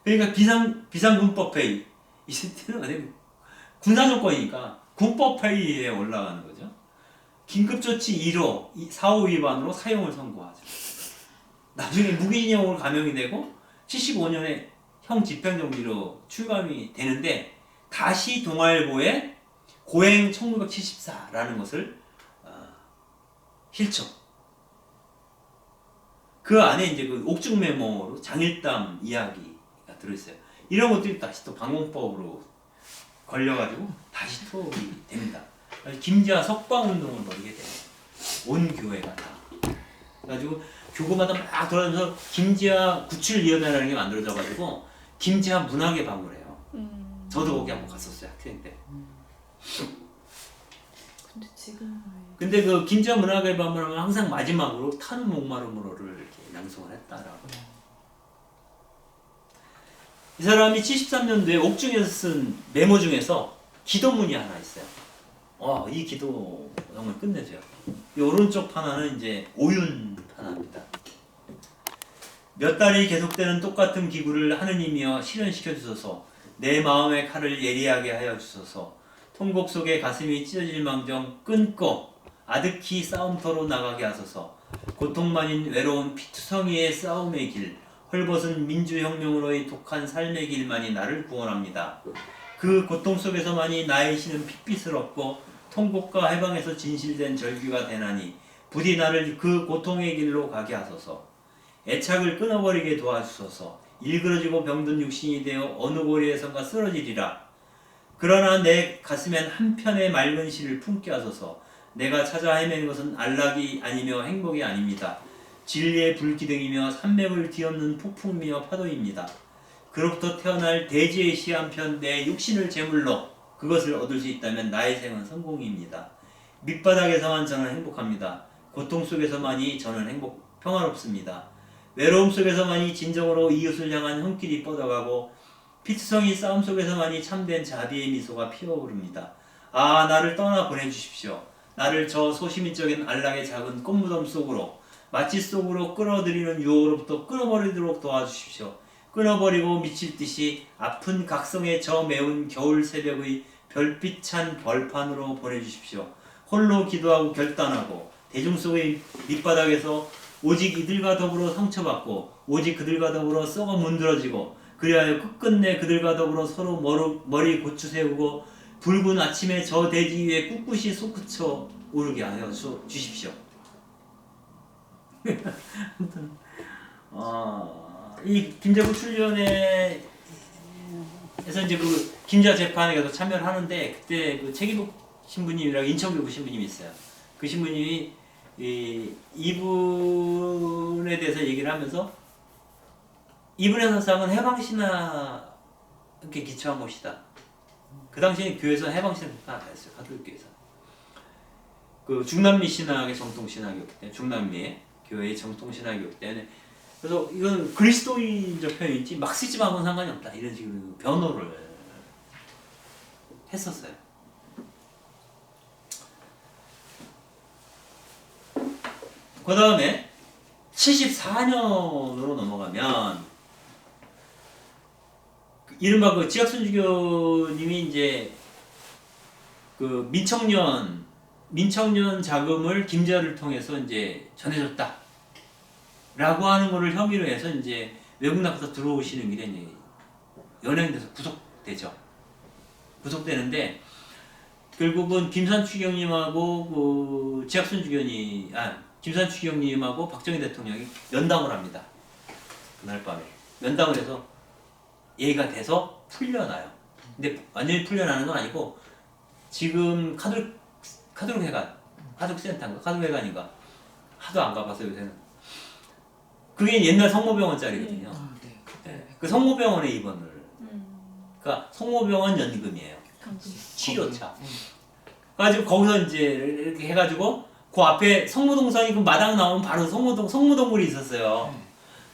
그러니까 비상군법회의 이때는 어디 군사정권이니까 군법회의에 올라가는 거죠. 긴급조치 1호 4호 위반으로 사형을 선고하죠. 나중에 무기징역으로 감형이 되고 75년에 형 집행정지로 출감이 되는데 다시 동아일보에 고행 1974라는 것을 실죠. 그 안에 이제 그 옥중 메모로 장일담 이야기가 들어있어요. 이런 것들이 다시 또 방공법으로 걸려가지고 다시 투옥이 됩니다. 김재화 석방운동을 벌이게 돼요. 온 교회가 다. 그래가지고 교구마다 막 돌아다니면서 김재화 구출위원회라는 게 만들어져가지고 김재화 문학의 방을 해요. 저도 거기 한번 갔었어요. 학생 때. 근데 지금 근데 그 김재화 문학의 밤을 하면 항상 마지막으로 타는 목마름으로를 이렇게 낭송을 했다라고. 이 사람이 73년도에 옥중에서 쓴 메모 중에서 기도문이 하나 있어요. 이 기도 정말 끝내줘요. 이 오른쪽 하나는 이제 오윤 하나입니다. 몇 달이 계속되는 똑같은 기구를 하느님이여 실현시켜 주소서. 내 마음의 칼을 예리하게 하여 주소서. 통곡 속에 가슴이 찢어질 망정 끊고 아득히 싸움터로 나가게 하소서. 고통만인 외로운 피투성이의 싸움의 길, 헐벗은 민주혁명으로의 독한 삶의 길만이 나를 구원합니다. 그 고통 속에서만이 나의 신은 핏빛을 얻고 통곡과 해방에서 진실된 절규가 되나니 부디 나를 그 고통의 길로 가게 하소서. 애착을 끊어버리게 도와주소서. 일그러지고 병든 육신이 되어 어느 고리에선가 쓰러지리라. 그러나 내 가슴엔 한편의 맑은 시를 품게 하소서. 내가 찾아 헤매는 것은 안락이 아니며 행복이 아닙니다. 진리의 불기둥이며 산맥을 뒤엎는 폭풍이며 파도입니다. 그로부터 태어날 대지의 시 한 편 내 육신을 제물로 그것을 얻을 수 있다면 나의 생은 성공입니다. 밑바닥에서만 저는 행복합니다. 고통 속에서만이 저는 평화롭습니다. 외로움 속에서만이 진정으로 이웃을 향한 손길이 뻗어가고 피투성이 싸움 속에서만이 참된 자비의 미소가 피어오릅니다. 나를 떠나 보내주십시오. 나를 저 소시민적인 안락의 작은 꽃무덤 속으로 마치 속으로 끌어들이는 유혹으로부터 끊어버리도록 도와주십시오. 끊어버리고 미칠 듯이 아픈 각성의 저 매운 겨울 새벽의 별빛 찬 벌판으로 보내주십시오. 홀로 기도하고 결단하고 대중 속의 밑바닥에서 오직 이들과 더불어 상처받고 오직 그들과 더불어 썩어 문드러지고 그리하여 끝끝내 그들과 더불어 서로 머리 고추 세우고 붉은 아침에 저 대지 위에 꿋꿋이 솟구쳐 오르게 하여 주십시오. 아무튼 이 김재국 출연회에서 이제 그 김재화 재판에 가서 참여를 하는데 그때 그 최기복 신부님이라고 인천교구 신부님이 있어요. 그 신부님이 이분에 대해서 얘기를 하면서 이분의 사상은 해방신학에 기초한 것이다. 그 당시에 교회에서 해방신학 하나 다 했어요. 가톨릭교회에서. 그 중남미 신학의 정통신학이었기 때문에 중남미의 교회의 정통신학이었기 때문에 그래서 이건 그리스도인적 표현이지 막시즘하고는 상관이 없다. 이런 식으로 변호를 했었어요. 그 다음에 74년으로 넘어가면 이른바 그 지학순주교님이 이제 그 민청년 자금을 김재열을 통해서 이제 전해줬다 라고 하는 거를 혐의로 해서 이제 외국 나가서 들어오시는 길에 이제 연행돼서 구속되죠. 구속되는데 결국은 김산추경님하고 그 김산추경님하고 박정희 대통령이 면담을 합니다. 그날 밤에 면담을 해서 얘기가 돼서 풀려나요. 근데 완전히 풀려나는 건 아니고 지금 카드룩센터인가 하도 안 가봐서 요새는 그게 옛날 성모병원짜리거든요. 네. 네. 그 성모병원에 입원을 그러니까 성모병원 연금이에요. 강금. 치료차. 네. 그래가지고 거기서 이제 이렇게 해가지고 그 앞에 성모동선이 그 마당 나오면 바로 성모동굴이 있었어요. 네.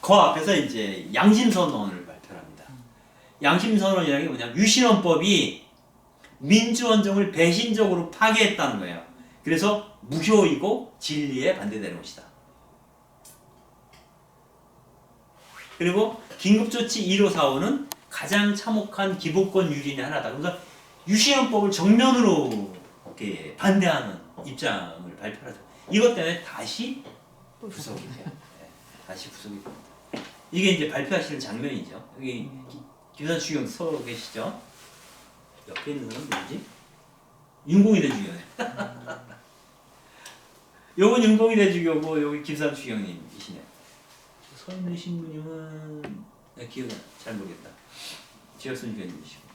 그 앞에서 이제 양심선언을 발표합니다. 양심선언이라는 게 뭐냐면 유신헌법이 민주헌정을 배신적으로 파괴했다는 거예요. 그래서 무효이고 진리에 반대되는 것이다. 그리고 긴급조치 1545는 가장 참혹한 기본권 유린의 하나다. 그래서 유신헌법을 정면으로 이렇게 반대하는 입장을 발표하죠. 이것 때문에 다시 구속이 돼요. 네, 다시 구속이 됩니다. 이게 이제 발표하시는 장면이죠. 여기 김산추경 서 계시죠? 옆에 있는 사람 누구지? 윤공이 대주교네. 요건 윤공이 대주교고 여기 김산추경님이시네. 서 있는 신부님은 기억이 잘 모르겠다. 지역순주교님이시고.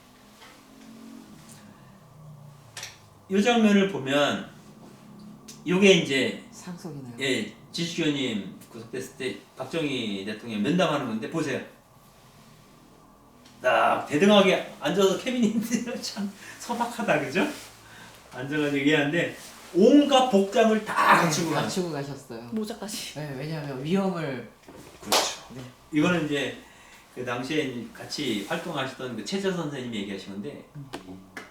이 장면을 보면 요게 이제 상속이네요. 예 지주교님 구속됐을 때 박정희 대통령 면담하는 건데 보세요. 딱 대등하게 앉아서 케빈인데 참 소박하다 그죠? 앉아가지고 얘기하는데 온갖 복장을 다 갖추고 가는. 갖추고 가셨어요. 모자까지. 네, 왜냐하면 위험을. 그렇죠. 네. 이거는 이제 그 당시에 같이 활동하셨던 그 최재 선생님이 얘기하신 건데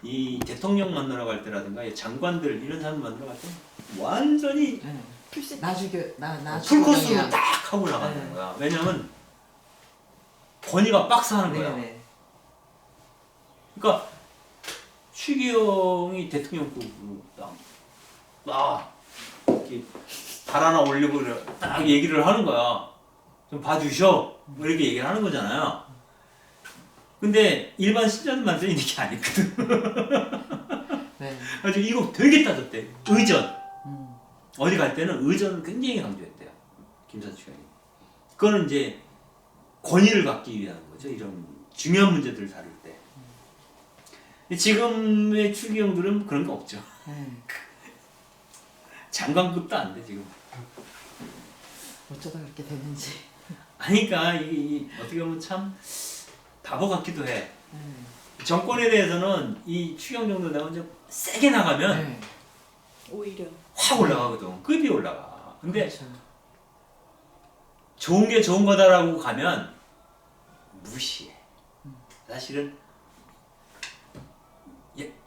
이 대통령 만나러 갈 때라든가 이 장관들 이런 사람 만나러 갈 때 완전히 네. 풀셋. 나 풀코스로 딱 하고 나가는 네. 거야. 왜냐면 권위가 박스하는 거야. 네네. 그러니까 추기경이 대통령급으로 딱 이렇게 발 하나 올리고 딱 얘기를 하는 거야. 좀 봐주셔. 뭐 이렇게 얘기를 하는 거잖아요. 근데 일반 신자들만 이렇게 안 했거든. 네. 그래서 이거 되게 따졌대. 의전. 음. 어디 갈 때는 의전을 굉장히 강조했대요. 김산추경이. 그거는 이제 권위를 갖기 위한 거죠. 이런 중요한 문제들을 다룰 때. 지금의 추기경들은 그런 거 없죠. 네. 장관급도 안 돼 지금. 어쩌다 그렇게 됐는지. 아니까 이 어떻게 보면 참 바보 같기도 해. 네. 정권에 대해서는 이 추경 정도 되면 좀 세게 나가면 네. 오히려. 확 올라가거든. 급이 올라가. 근데 그렇죠. 좋은 게 좋은 거다라고 가면 무시해. 사실은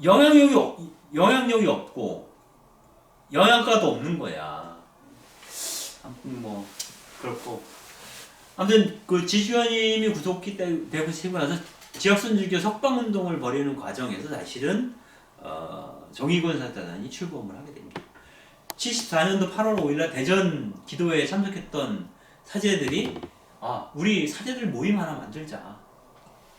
영향력이 없고 영양가도 없는 거야. 아무튼 뭐 그렇고 아무튼 그 지주연님이 구속되고 시고 나서 지역순주교 석방운동을 벌이는 과정에서 사실은 정의권 사단이 출범을 하게 됩니다. 74년도 8월 5일날 대전 기도회에 참석했던 사제들이 우리 사제들 모임 하나 만들자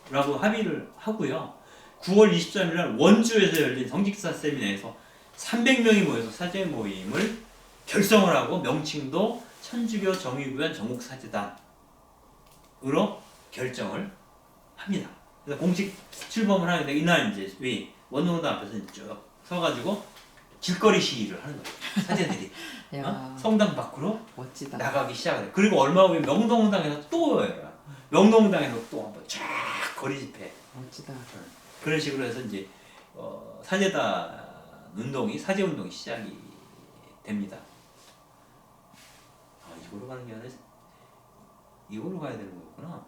라고 합의를 하고요. 9월 23일날 원주에서 열린 성직사 세미나에서 300명이 모여서 사제 모임을 결성을 하고 명칭도 천주교 정의구현 정옥사제단으로 결정을 합니다. 그래서 공식 출범을 하는데 이날 이제 위 원노동당 앞에서 쭉 서가지고 길거리 시위를 하는 거예요. 사제들이 야, 성당 밖으로 멋지다. 나가기 시작을 해요. 그리고 얼마 후에 명동당에서 또 명동당에서 또 한번 쫙 거리 집회 멋지다. 그런 식으로 해서 이제 사제단 운동이 사제 운동이 시작이 됩니다. 이거로 가는 게 아니라 이거로 가야 되는 거구나.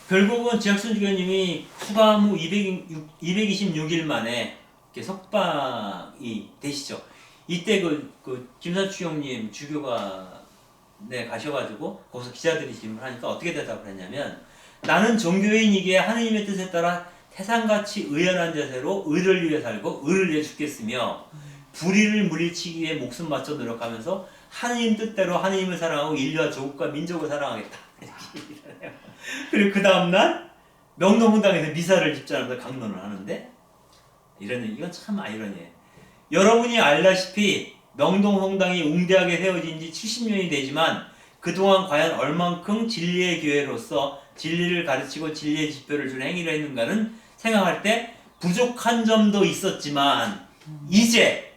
결국은 지학순 주교님이 수감 후 226일 만에 이렇게 석방이 되시죠. 이때 그 김사추 형님 주교관에 가셔가지고 거기서 기자들이 질문하니까 어떻게 대답을 했냐면, 나는 종교인이기에 하느님의 뜻에 따라 태산같이 의연한 자세로 의를 위해 살고 의를 위해 죽겠으며 불의를 물리치기 위해 목숨 바쳐 노력하면서 하느님 뜻대로 하느님을 사랑하고 인류와 조국과 민족을 사랑하겠다. 그리고 그 다음날 명동훈당에서 미사를 집전하면서 강론을 하는데, 이건 참 아이러니해요. 여러분이 알다시피 명동성당이 웅대하게 세워진 지 70년이 되지만 그동안 과연 얼만큼 진리의 교회로서 진리를 가르치고 진리의 지표를 준 행위를 했는가는 생각할 때 부족한 점도 있었지만, 이제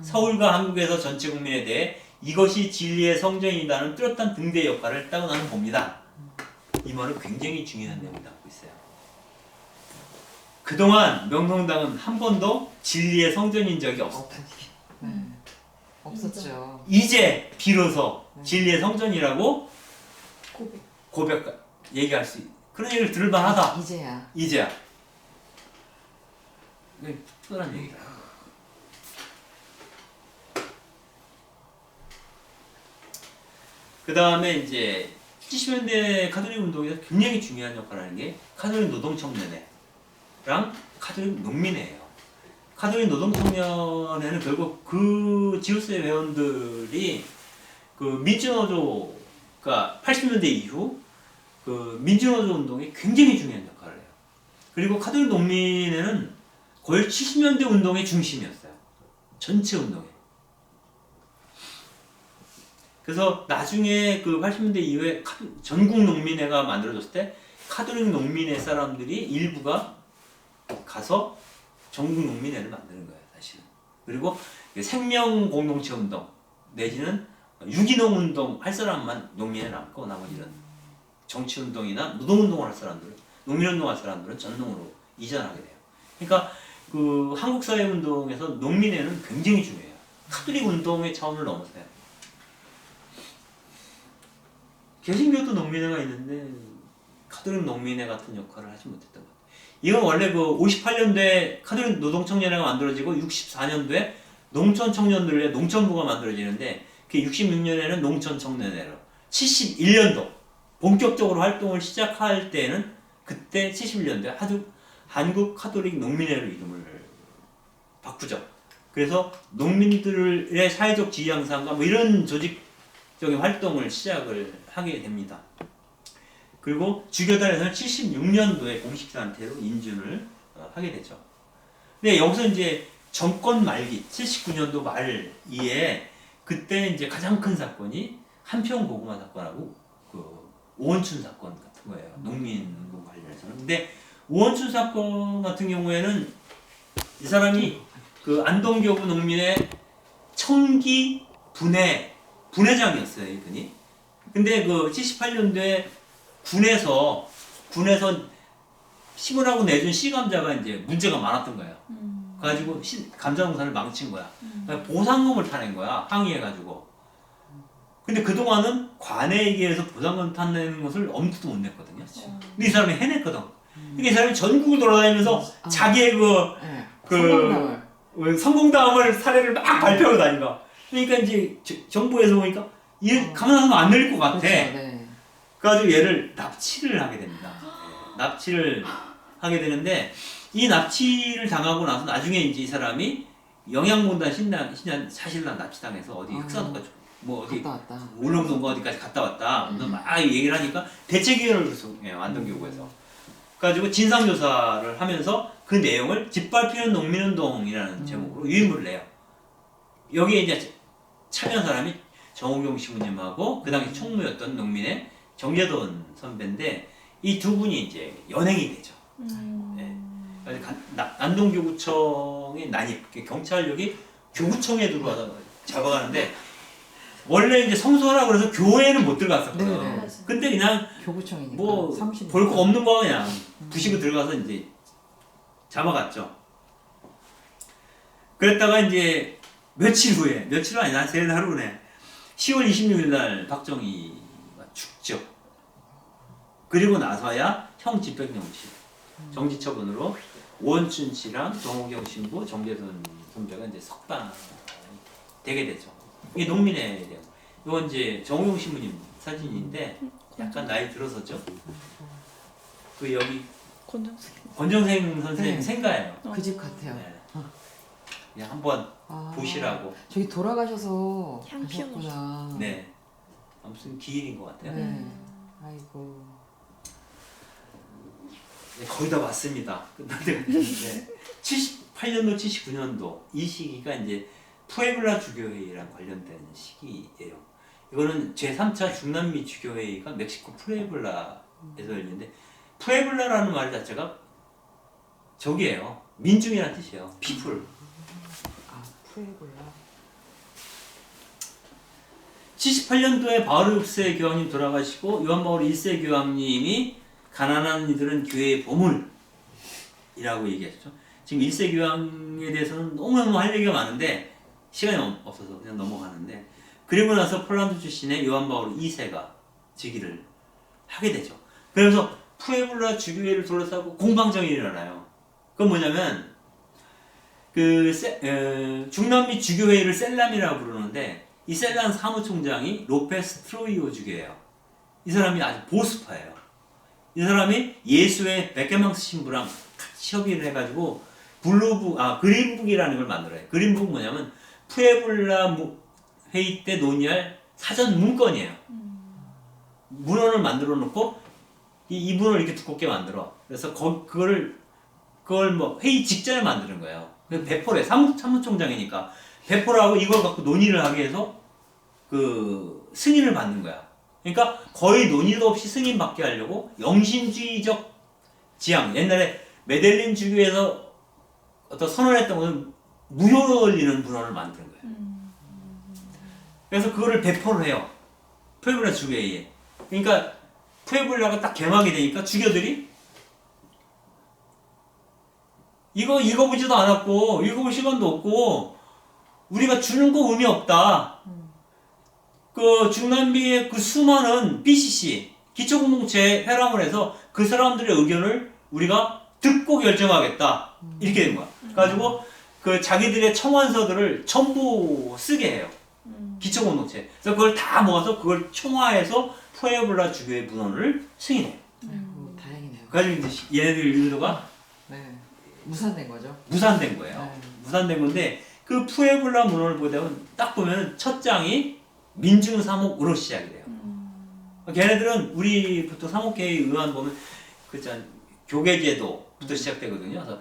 서울과 한국에서 전체 국민에 대해 이것이 진리의 성전이다는 뚜렷한 등대 역할을 했다고 나는 봅니다. 이 말은 굉장히 중요한 내용을 담고 있어요. 그동안 명동당은 한 번도 진리의 성전인 적이 없었다. 없었죠. 이제 비로소 진리의 성전이라고 고백. 얘기할 수 그런 얘기를 들을 만하다. 이제야. 이게 특별한 얘기다. 그 다음에 이제 70년대 카톨릭 운동에서 굉장히 중요한 역할을 하는 게 카톨릭 노동청년회랑 카톨릭 농민회예요. 카톨릭 노동청년회는 결국 그 지우스의 회원들이 그 민주노조가 80년대 이후 그 민주노조 운동에 굉장히 중요한 역할을 해요. 그리고 카톨릭 농민회는 거의 70년대 운동의 중심이었어요. 전체 운동에. 그래서 나중에 그 80년대 이후에 전국 농민회가 만들어졌을 때 카톨릭 농민회 사람들이 일부가 가서 전국 농민회를 만드는 거예요, 사실은. 그리고 생명 공동체 운동 내지는 유기농 운동 할 사람만 농민회 남고 나머지는 정치 운동이나 노동 운동을 할 사람들은, 농민 운동할 사람들은 전농으로 이전하게 돼요. 그러니까 그 한국 사회 운동에서 농민회는 굉장히 중요해요. 카톨릭 운동의 차원을 넘어서요. 개신교도 농민회가 있는데 카톨릭 농민회 같은 역할을 하지 못했던 것 같아요. 이건 원래 그 58년도에 카톨릭 노동청년회가 만들어지고 64년도에 농촌청년들의 농촌부가 만들어지는데, 그 66년에는 농촌청년회로, 71년도 본격적으로 활동을 시작할 때는 그때 71년도에 한국 카톨릭 농민회로 이름을 바꾸죠. 그래서 농민들의 사회적 지위 향상과 뭐 이런 조직적인 활동을 시작을 하게 됩니다. 그리고 주교단에서는 76년도에 공식 단체로 인준을 하게 되죠. 근데 여기서 이제 정권 말기 79년도 말기에 그때 이제 가장 큰 사건이 한평 고구마 사건하고 그 오원춘 사건 같은 거예요. 농민운동 관련해서는. 근데 오원춘 사건 같은 경우에는 이 사람이 그 안동교구 농민의 청기 분회장이었어요, 이분이. 근데 그 78년도에 군에서 심으라고 내준 씨감자가 이제 문제가 많았던 거예요. 그래가지고 감자 농사를 망친 거야. 그러니까 보상금을 타낸 거야, 항의해가지고. 근데 그동안은 관에 의해서 보상금 타내는 것을 엄두도 못 냈거든요. 근데 이 사람이 해냈거든. 그러니까 이 사람이 전국을 돌아다니면서 자기의 성공담을 사례를 막 발표하고 다닌 거야. 그러니까 이제 정부에서 보니까 얘 가만 놔두면 안 열릴 것 같아. 그렇죠, 네. 그래가지고 얘를 납치를 하게 됩니다. 납치를 하게 되는데, 이 납치를 당하고 나서 나중에 이제 이 사람이 영양본단 신장 사실상 납치당해서 어디 흑산도가 뭐 어디 울릉도인가 어디까지 갔다 왔다. 막 얘기를 하니까 대책위원회를 구성해요, 안동교구에서. 그래가지고 진상조사를 하면서 그 내용을 짓밟히는 농민운동이라는 제목으로 유인물을 내요. 여기에 이제 참여한 사람이 정우경 시부님하고 그 당시 총무였던 농민의 정재돈 선배인데, 이 두 분이 이제 연행이 되죠. 네. 안동교구청의 난입, 경찰력이 교구청에 들어와서 잡아가는데, 원래 이제 성소라 그래서 교회는 못 들어갔었거든. 네네. 근데 그냥 교구청이니까 뭐 볼 거 없는 거 그냥 부시고 들어가서 이제 잡아갔죠. 그랬다가 이제 며칠 후에 아니 한 세 달 후에 10월 26일 날 박정희가 죽죠. 그리고 나서야 형 집행정지 정지 처분으로 오원춘 씨랑 정호경 신부, 정재선 선배가 이제 석방 되게 되죠. 이게 농민에 대한. 이건 이제 정호경 신부님 사진인데 약간 나이 들어서죠. 그 여기 권정생 선생님 네. 생가예요. 그 집 같아요. 네. 그냥 한번 보시라고. 저기 돌아가셔서 향 가셨구나. 네. 아무튼 기일인 것 같아요. 네. 아이고. 네, 거의 다 왔습니다. 끝날 때가 됐는데 78년도, 79년도 이 시기가 이제 푸에블라 주교회의랑 관련된 시기예요. 이거는 제3차 중남미 주교회의가 멕시코 푸에블라에서 열리는데 푸에블라라는 말 자체가 저기예요. 민중이라는 뜻이에요. people. 푸에블라. 78년도에 바오르 6세 교황님 돌아가시고 요한 바오르 1세 교황님이 가난한 이들은 교회의 보물이라고 얘기하셨죠. 지금 1세 교황에 대해서는 너무너무 할 얘기가 많은데 시간이 없어서 그냥 넘어가는데 그리고 나서 폴란드 출신의 요한 바오르 2세가 즉위를 하게 되죠. 그래서 푸에블라 주교회를 둘러싸고 공방정이 일어나요. 그건 뭐냐면 중남미 주교회의를 셀람이라고 부르는데 이 셀람 사무총장이 로페스 트로이오 주교예요. 이 사람이 아주 보수파예요. 이 사람이 예수의 베케망스 신부랑 같이 협의를 해가지고 그린북이라는 걸 만들어요. 그린북 뭐냐면 푸에블라 회의 때 논의할 사전 문건이에요. 문헌을 만들어 놓고 이 문헌을 이렇게 두껍게 만들어. 그래서 그걸 뭐 회의 직전에 만드는 거예요. 그래서 배포래 사무총장이니까 배포를 하고 이걸 갖고 논의를 하게 해서 그 승인을 받는 거야. 그러니까 거의 논의도 없이 승인 받게 하려고 영신주의적 지향. 옛날에 메델린 주교에서 어떤 선언했던 것은 무효로 걸리는 문헌을 만드는 거예요. 그래서 그거를 배포를 해요. 푸에블라 주교회의에. 그러니까 푸에블라가 딱 개막이 되니까 주교들이 이거 읽어보지도 않았고 읽어볼 시간도 없고 우리가 주는 거 의미 없다. 그 중남미의 그 수많은 BCC 기초공동체 회람을 해서 그 사람들의 의견을 우리가 듣고 결정하겠다. 이렇게 된 거야. 그래가지고 그 자기들의 청원서들을 전부 쓰게 해요. 기초공동체. 그래서 그걸 다 모아서 그걸 총화해서 푸에블라 주교의 문헌을 승인해요. 아이고, 다행이네요. 그래가지고 이제 얘네들 의도가 네. 무산된 거죠? 무산된 거예요. 네. 무산된 건데 그 푸에블라 문헌을 보면 딱 보면 첫 장이 민중사목으로 시작이 돼요. 걔네들은 우리 보통 사목회의 의안 보면 교계제도부터 시작되거든요. 그래서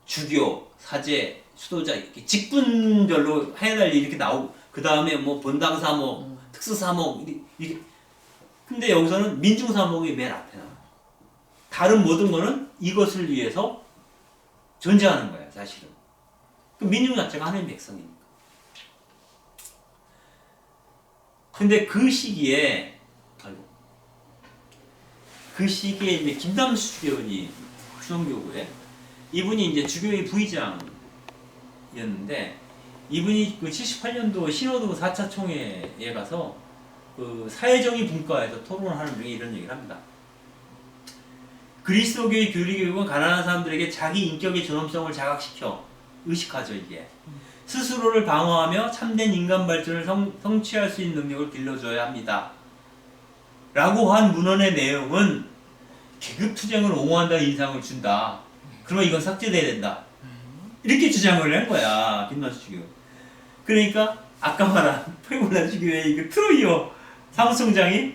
주교, 사제, 수도자 이렇게 직분별로 해달리 이렇게 나오고 그 다음에 뭐 본당사목, 특수사목 이렇게. 근데 여기서는 민중사목이 맨 앞에 나와요. 다른 모든 거는 이것을 위해서 존재하는 거예요, 사실은. 그 민중 자체가 하나님 백성이니까. 근데 그 시기에 이제 김담수 주교원이 수원교구에 이분이 이제 주교회 부의장이었는데 이분이 그 78년도 신호도 4차 총회에 가서 그 사회정의 분과에서 토론하는 중에 이런 얘기를 합니다. 그리스도교의 교리교육은 가난한 사람들에게 자기 인격의 존엄성을 자각시켜 의식하죠, 이게. 스스로를 방어하며 참된 인간 발전을 성취할 수 있는 능력을 길러줘야 합니다. 라고 한 문헌의 내용은 계급투쟁을 옹호한다는 인상을 준다. 그러면 이건 삭제돼야 된다. 이렇게 주장을 한 거야, 김남수 주교. 그러니까 아까 말한 푸에블라 주교의 그 트로이오 사무총장이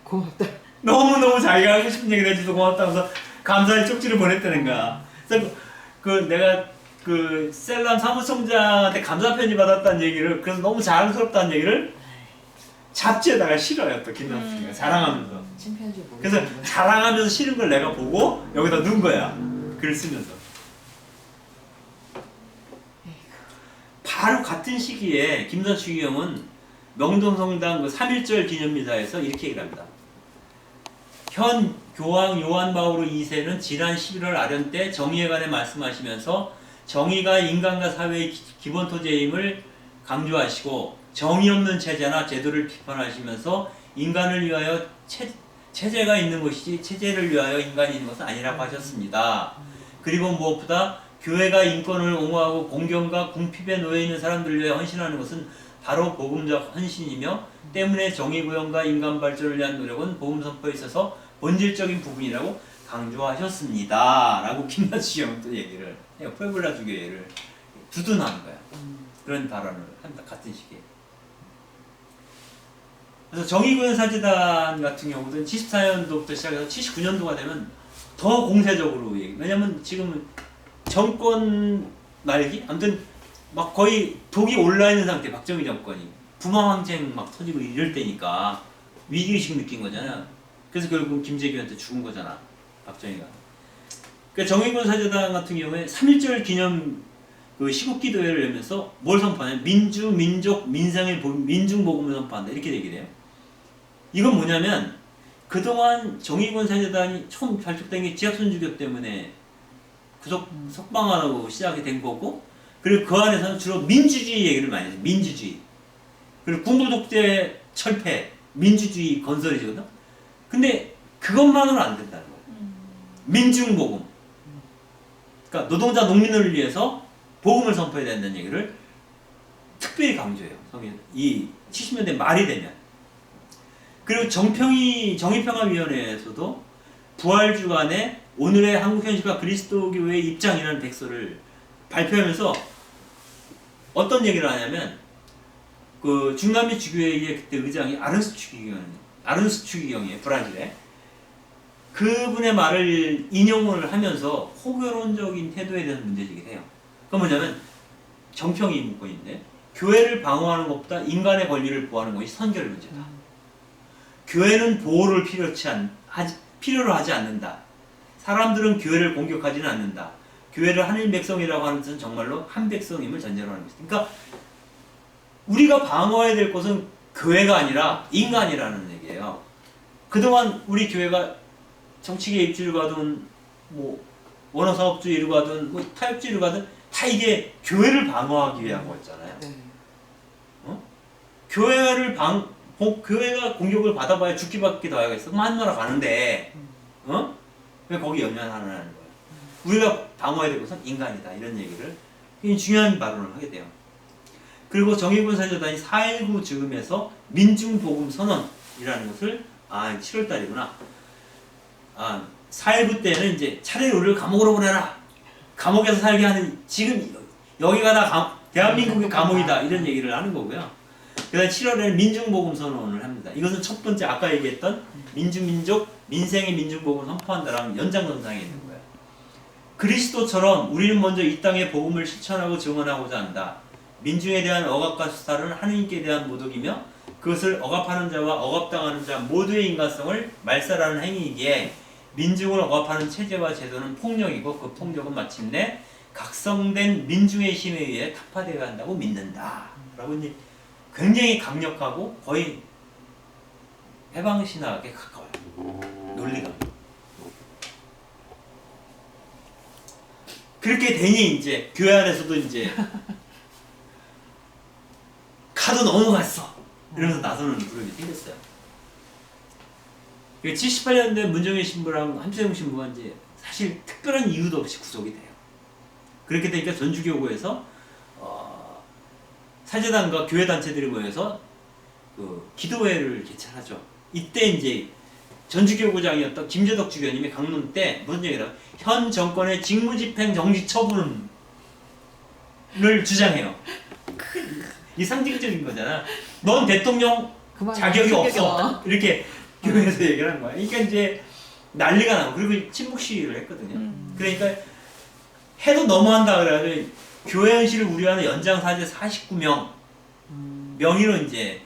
고맙다. 너무너무 자기가 하고 싶은 얘기를 해줘서 고맙다면서 감사의 쪽지를 보냈다는 거야. 그래서 내가 그 셀람 사무총장한테 감사 편지 받았다는 얘기를, 그래서 너무 자랑스럽다는 얘기를 잡지에다가 실어요, 또 김남수가 자랑하면서. 창피한지 모르겠어요. 그래서 자랑하면서 실은 걸 내가 보고 여기다 넣은 거야, 글을 쓰면서. 바로 같은 시기에 김선수 형은 명동성당 그 3.1절 기념미사에서 이렇게 얘기를 합니다. 현 교황 요한 바오르 2세는 지난 11월 아련 때 정의에 관해 말씀하시면서 정의가 인간과 사회의 기본 토대임을 강조하시고 정의 없는 체제나 제도를 비판하시면서 인간을 위하여 체제가 있는 것이지 체제를 위하여 인간이 있는 것은 아니라고 하셨습니다. 그리고 무엇보다 교회가 인권을 옹호하고 공경과 궁핍에 놓여 있는 사람들을 위해 헌신하는 것은 바로 복음적 헌신이며 때문에 정의구현과 인간 발전을 위한 노력은 복음 선포에 있어서 본질적인 부분이라고 강조하셨습니다. 라고 김나주 형은 또 얘기를 해요. 푸에블라 주교회를 두둔하는 거야. 그런 발언을 한다. 같은 시기에. 그래서 정의구현 사재단 같은 경우는 74년도부터 시작해서 79년도가 되면 더 공세적으로 얘기. 왜냐면 지금은 정권 말기? 아무튼 막 거의 독이 올라있는 상태, 박정희 정권이. 부마항쟁 막 터지고 이럴 때니까 위기의식 느낀 거잖아. 그래서 결국 김재규한테 죽은 거잖아. 박정희가. 그러니까 정의구현 사재단 같은 경우에 3.1절 기념 그 시국기도회를 열면서 뭘 선포하냐면 민주, 민족, 민생의 민중복음을 선포한다. 이렇게 얘기를 해요. 이건 뭐냐면 그동안 정의구현 사재단이 처음 발족된 게 지하촌주교 때문에 석방하라고 시작이 된 거고, 그리고 그 안에서는 주로 민주주의 얘기를 많이 해요. 민주주의. 그리고 군부독재 철폐, 민주주의 건설이거든. 근데 그것만으로는 안 된다는 거예요. 민중복음. 그러니까 노동자 농민을 위해서 복음을 선포해야 된다는 얘기를 특별히 강조해요. 이 70년대 말이 되면. 그리고 정의평화위원회에서도 부활주간에 오늘의 한국 현실과 그리스도교의 입장이라는 백서를 발표하면서 어떤 얘기를 하냐면 그 중남미 주교회의 그때 의장이 아른스 추기경이에요. 브라질에. 그분의 말을 인용을 하면서 호교론적인 태도에 대해서 문제제기를 해요. 그건 뭐냐면 정평이 문건인데 교회를 방어하는 것보다 인간의 권리를 보호하는 것이 선결 문제다. 교회는 보호를 필요로 하지 않는다. 사람들은 교회를 공격하지는 않는다. 교회를 하나님 백성이라고 하는 것은 정말로 한 백성임을 전제로 하는 것이다. 그러니까 우리가 방어해야 될 것은 교회가 아니라 인간이라는 얘기예요. 그동안 우리 교회가 정치계 입지를 가든 뭐 원어사업주의를 가든 뭐 타협주의를 가든 다 이게 교회를 방어하기 위한 거였잖아요. 교회가 공격을 받아봐야 죽기밖에 더 하겠어. 그럼 하늘나라 가는데 왜 거기 연연하는 거야. 우리가 방어해야 될 것은 인간이다. 이런 얘기를 굉장히 중요한 발언을 하게 돼요. 그리고 정의구현 사재단이 4.19 즈음에서 민중복음 선언이라는 것을 7월달이구나. 4.19 때는 이제 차라리 우리를 감옥으로 보내라. 감옥에서 살게 하는 지금 여기가 다 대한민국의 감옥이다. 이런 얘기를 하는 거고요. 그 다음에 7월에는 민중복음 선언을 합니다. 이것은 첫 번째 아까 얘기했던 민족, 민생의 민중복음을 선포한다라는 연장선상에 있는 거예요. 그리스도처럼 우리는 먼저 이 땅의 복음을 실천하고 증언하고자 한다. 민중에 대한 억압과 수탈은 하느님께 대한 모독이며 그것을 억압하는 자와 억압당하는 자 모두의 인간성을 말살하는 행위이기에 민중을 억압하는 체제와 제도는 폭력이고 그 폭력은 마침내 각성된 민중의 힘에 의해 타파되어야 한다고 믿는다. 라고 이제 굉장히 강력하고 거의 해방신학에 가까워요. 논리가. 그렇게 되니 이제 교회 안에서도 이제 카드 넘어갔어. 이러면서 나서는 그룹이 생겼어요. 78년도에 문정일 신부랑 함수영 신부가 이제 사실 특별한 이유도 없이 구속이 돼요. 그렇게 되니까 전주교구에서 사제단과 교회 단체들이 모여서 그 기도회를 개최하죠. 이때 이제 전주교구장이었던 김재덕 주교님이 강론 때 무슨 얘기를 해요? 현 정권의 직무집행 정지 처분을 주장해요. 이 상징적인 거잖아. 넌 대통령 자격이 없어. 이렇게 교회에서 얘기를 하는 거야. 그러니까 이제 난리가 나고 그리고 침묵 시위를 했거든요. 그러니까 해도 너무한다 그래가지고 교회 현실을 우려하는 연장사제 49명 명의로 이제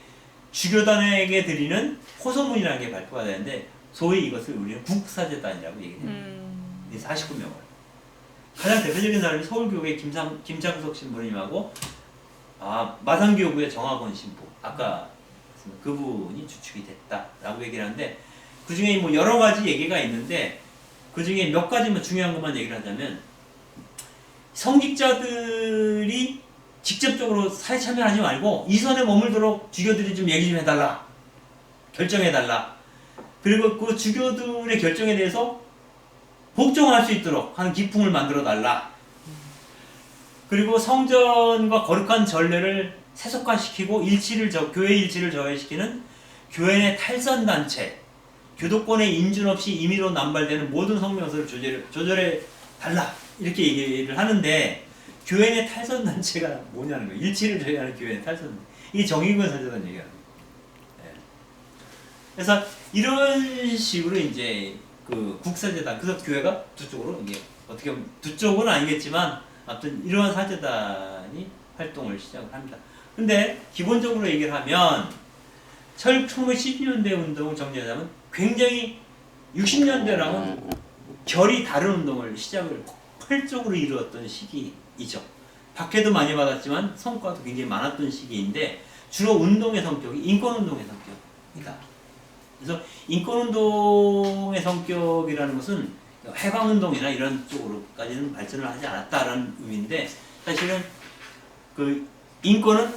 주교단에게 드리는 호소문이라는 게 발표가 되는데 소위 이것을 우리는 국사제단이라고 얘기해요. 이 49명을. 가장 대표적인 사람이 서울교회 김창석 신부님하고 마산교구의 정학원 신부. 아까 그분이 주축이 됐다라고 얘기를 하는데 그 중에 뭐 여러 가지 얘기가 있는데 그 중에 몇 가지만 중요한 것만 얘기를 하자면 성직자들이 직접적으로 사회 참여하지 말고 이 선에 머물도록 주교들이 좀 얘기 좀 해달라. 결정해달라. 그리고 그 주교들의 결정에 대해서 복종할 수 있도록 하는 기풍을 만들어 달라. 그리고 성전과 거룩한 전례를 세속화시키고 교회 일치를 저해시키는 교회 내 탈선 단체, 교도권의 인준 없이 임의로 남발되는 모든 성명서를 조절해 달라. 이렇게 얘기를 하는데 교회 내 탈선 단체가 뭐냐는 거예요. 일치를 저해하는 교회 내 탈선 단체. 이게 정의근 사제단 얘기하는 거예요. 그래서 이런 식으로 이제 그 국사재단, 그래서 교회가 두 쪽으로 이게 어떻게 보면 두 쪽은 아니겠지만 아무튼 이러한 사재단이 활동을 시작을 합니다. 근데 기본적으로 얘기를 하면 1970년대 운동을 정리하자면 굉장히 60년대랑은 결이 다른 운동을 시작을 폭발적으로 이루었던 시기이죠. 박해도 많이 받았지만 성과도 굉장히 많았던 시기인데 주로 운동의 성격이 인권운동의 성격이다. 그래서 인권운동의 성격이라는 것은 해방운동이나 이런 쪽으로까지는 발전을 하지 않았다라는 의미인데 사실은 그 인권은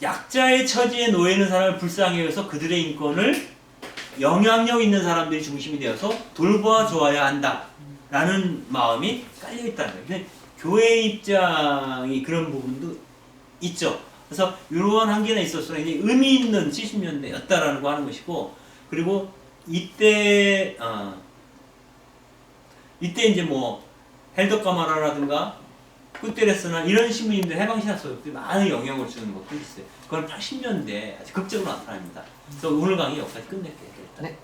약자의 처지에 놓여 있는 사람을 불쌍히 여겨서 그들의 인권을 영향력 있는 사람들이 중심이 되어서 돌봐줘야 한다라는 마음이 깔려 있다는 거예요. 근데 교회 입장이 그런 부분도 있죠. 그래서 이러한 한계가 있어서 굉장히 의미 있는 70년대였다라는 거 하는 것이고, 그리고 이때 이제 뭐 헬더 카마라라든가 꾸테레스나 이런 신부님들 해방신학 소속들이 많은 영향을 주는 것도 있어요. 그건 80년대 아주 극적으로 나타납니다. 그래서 오늘 강의 여기까지 끝낼게요. 네.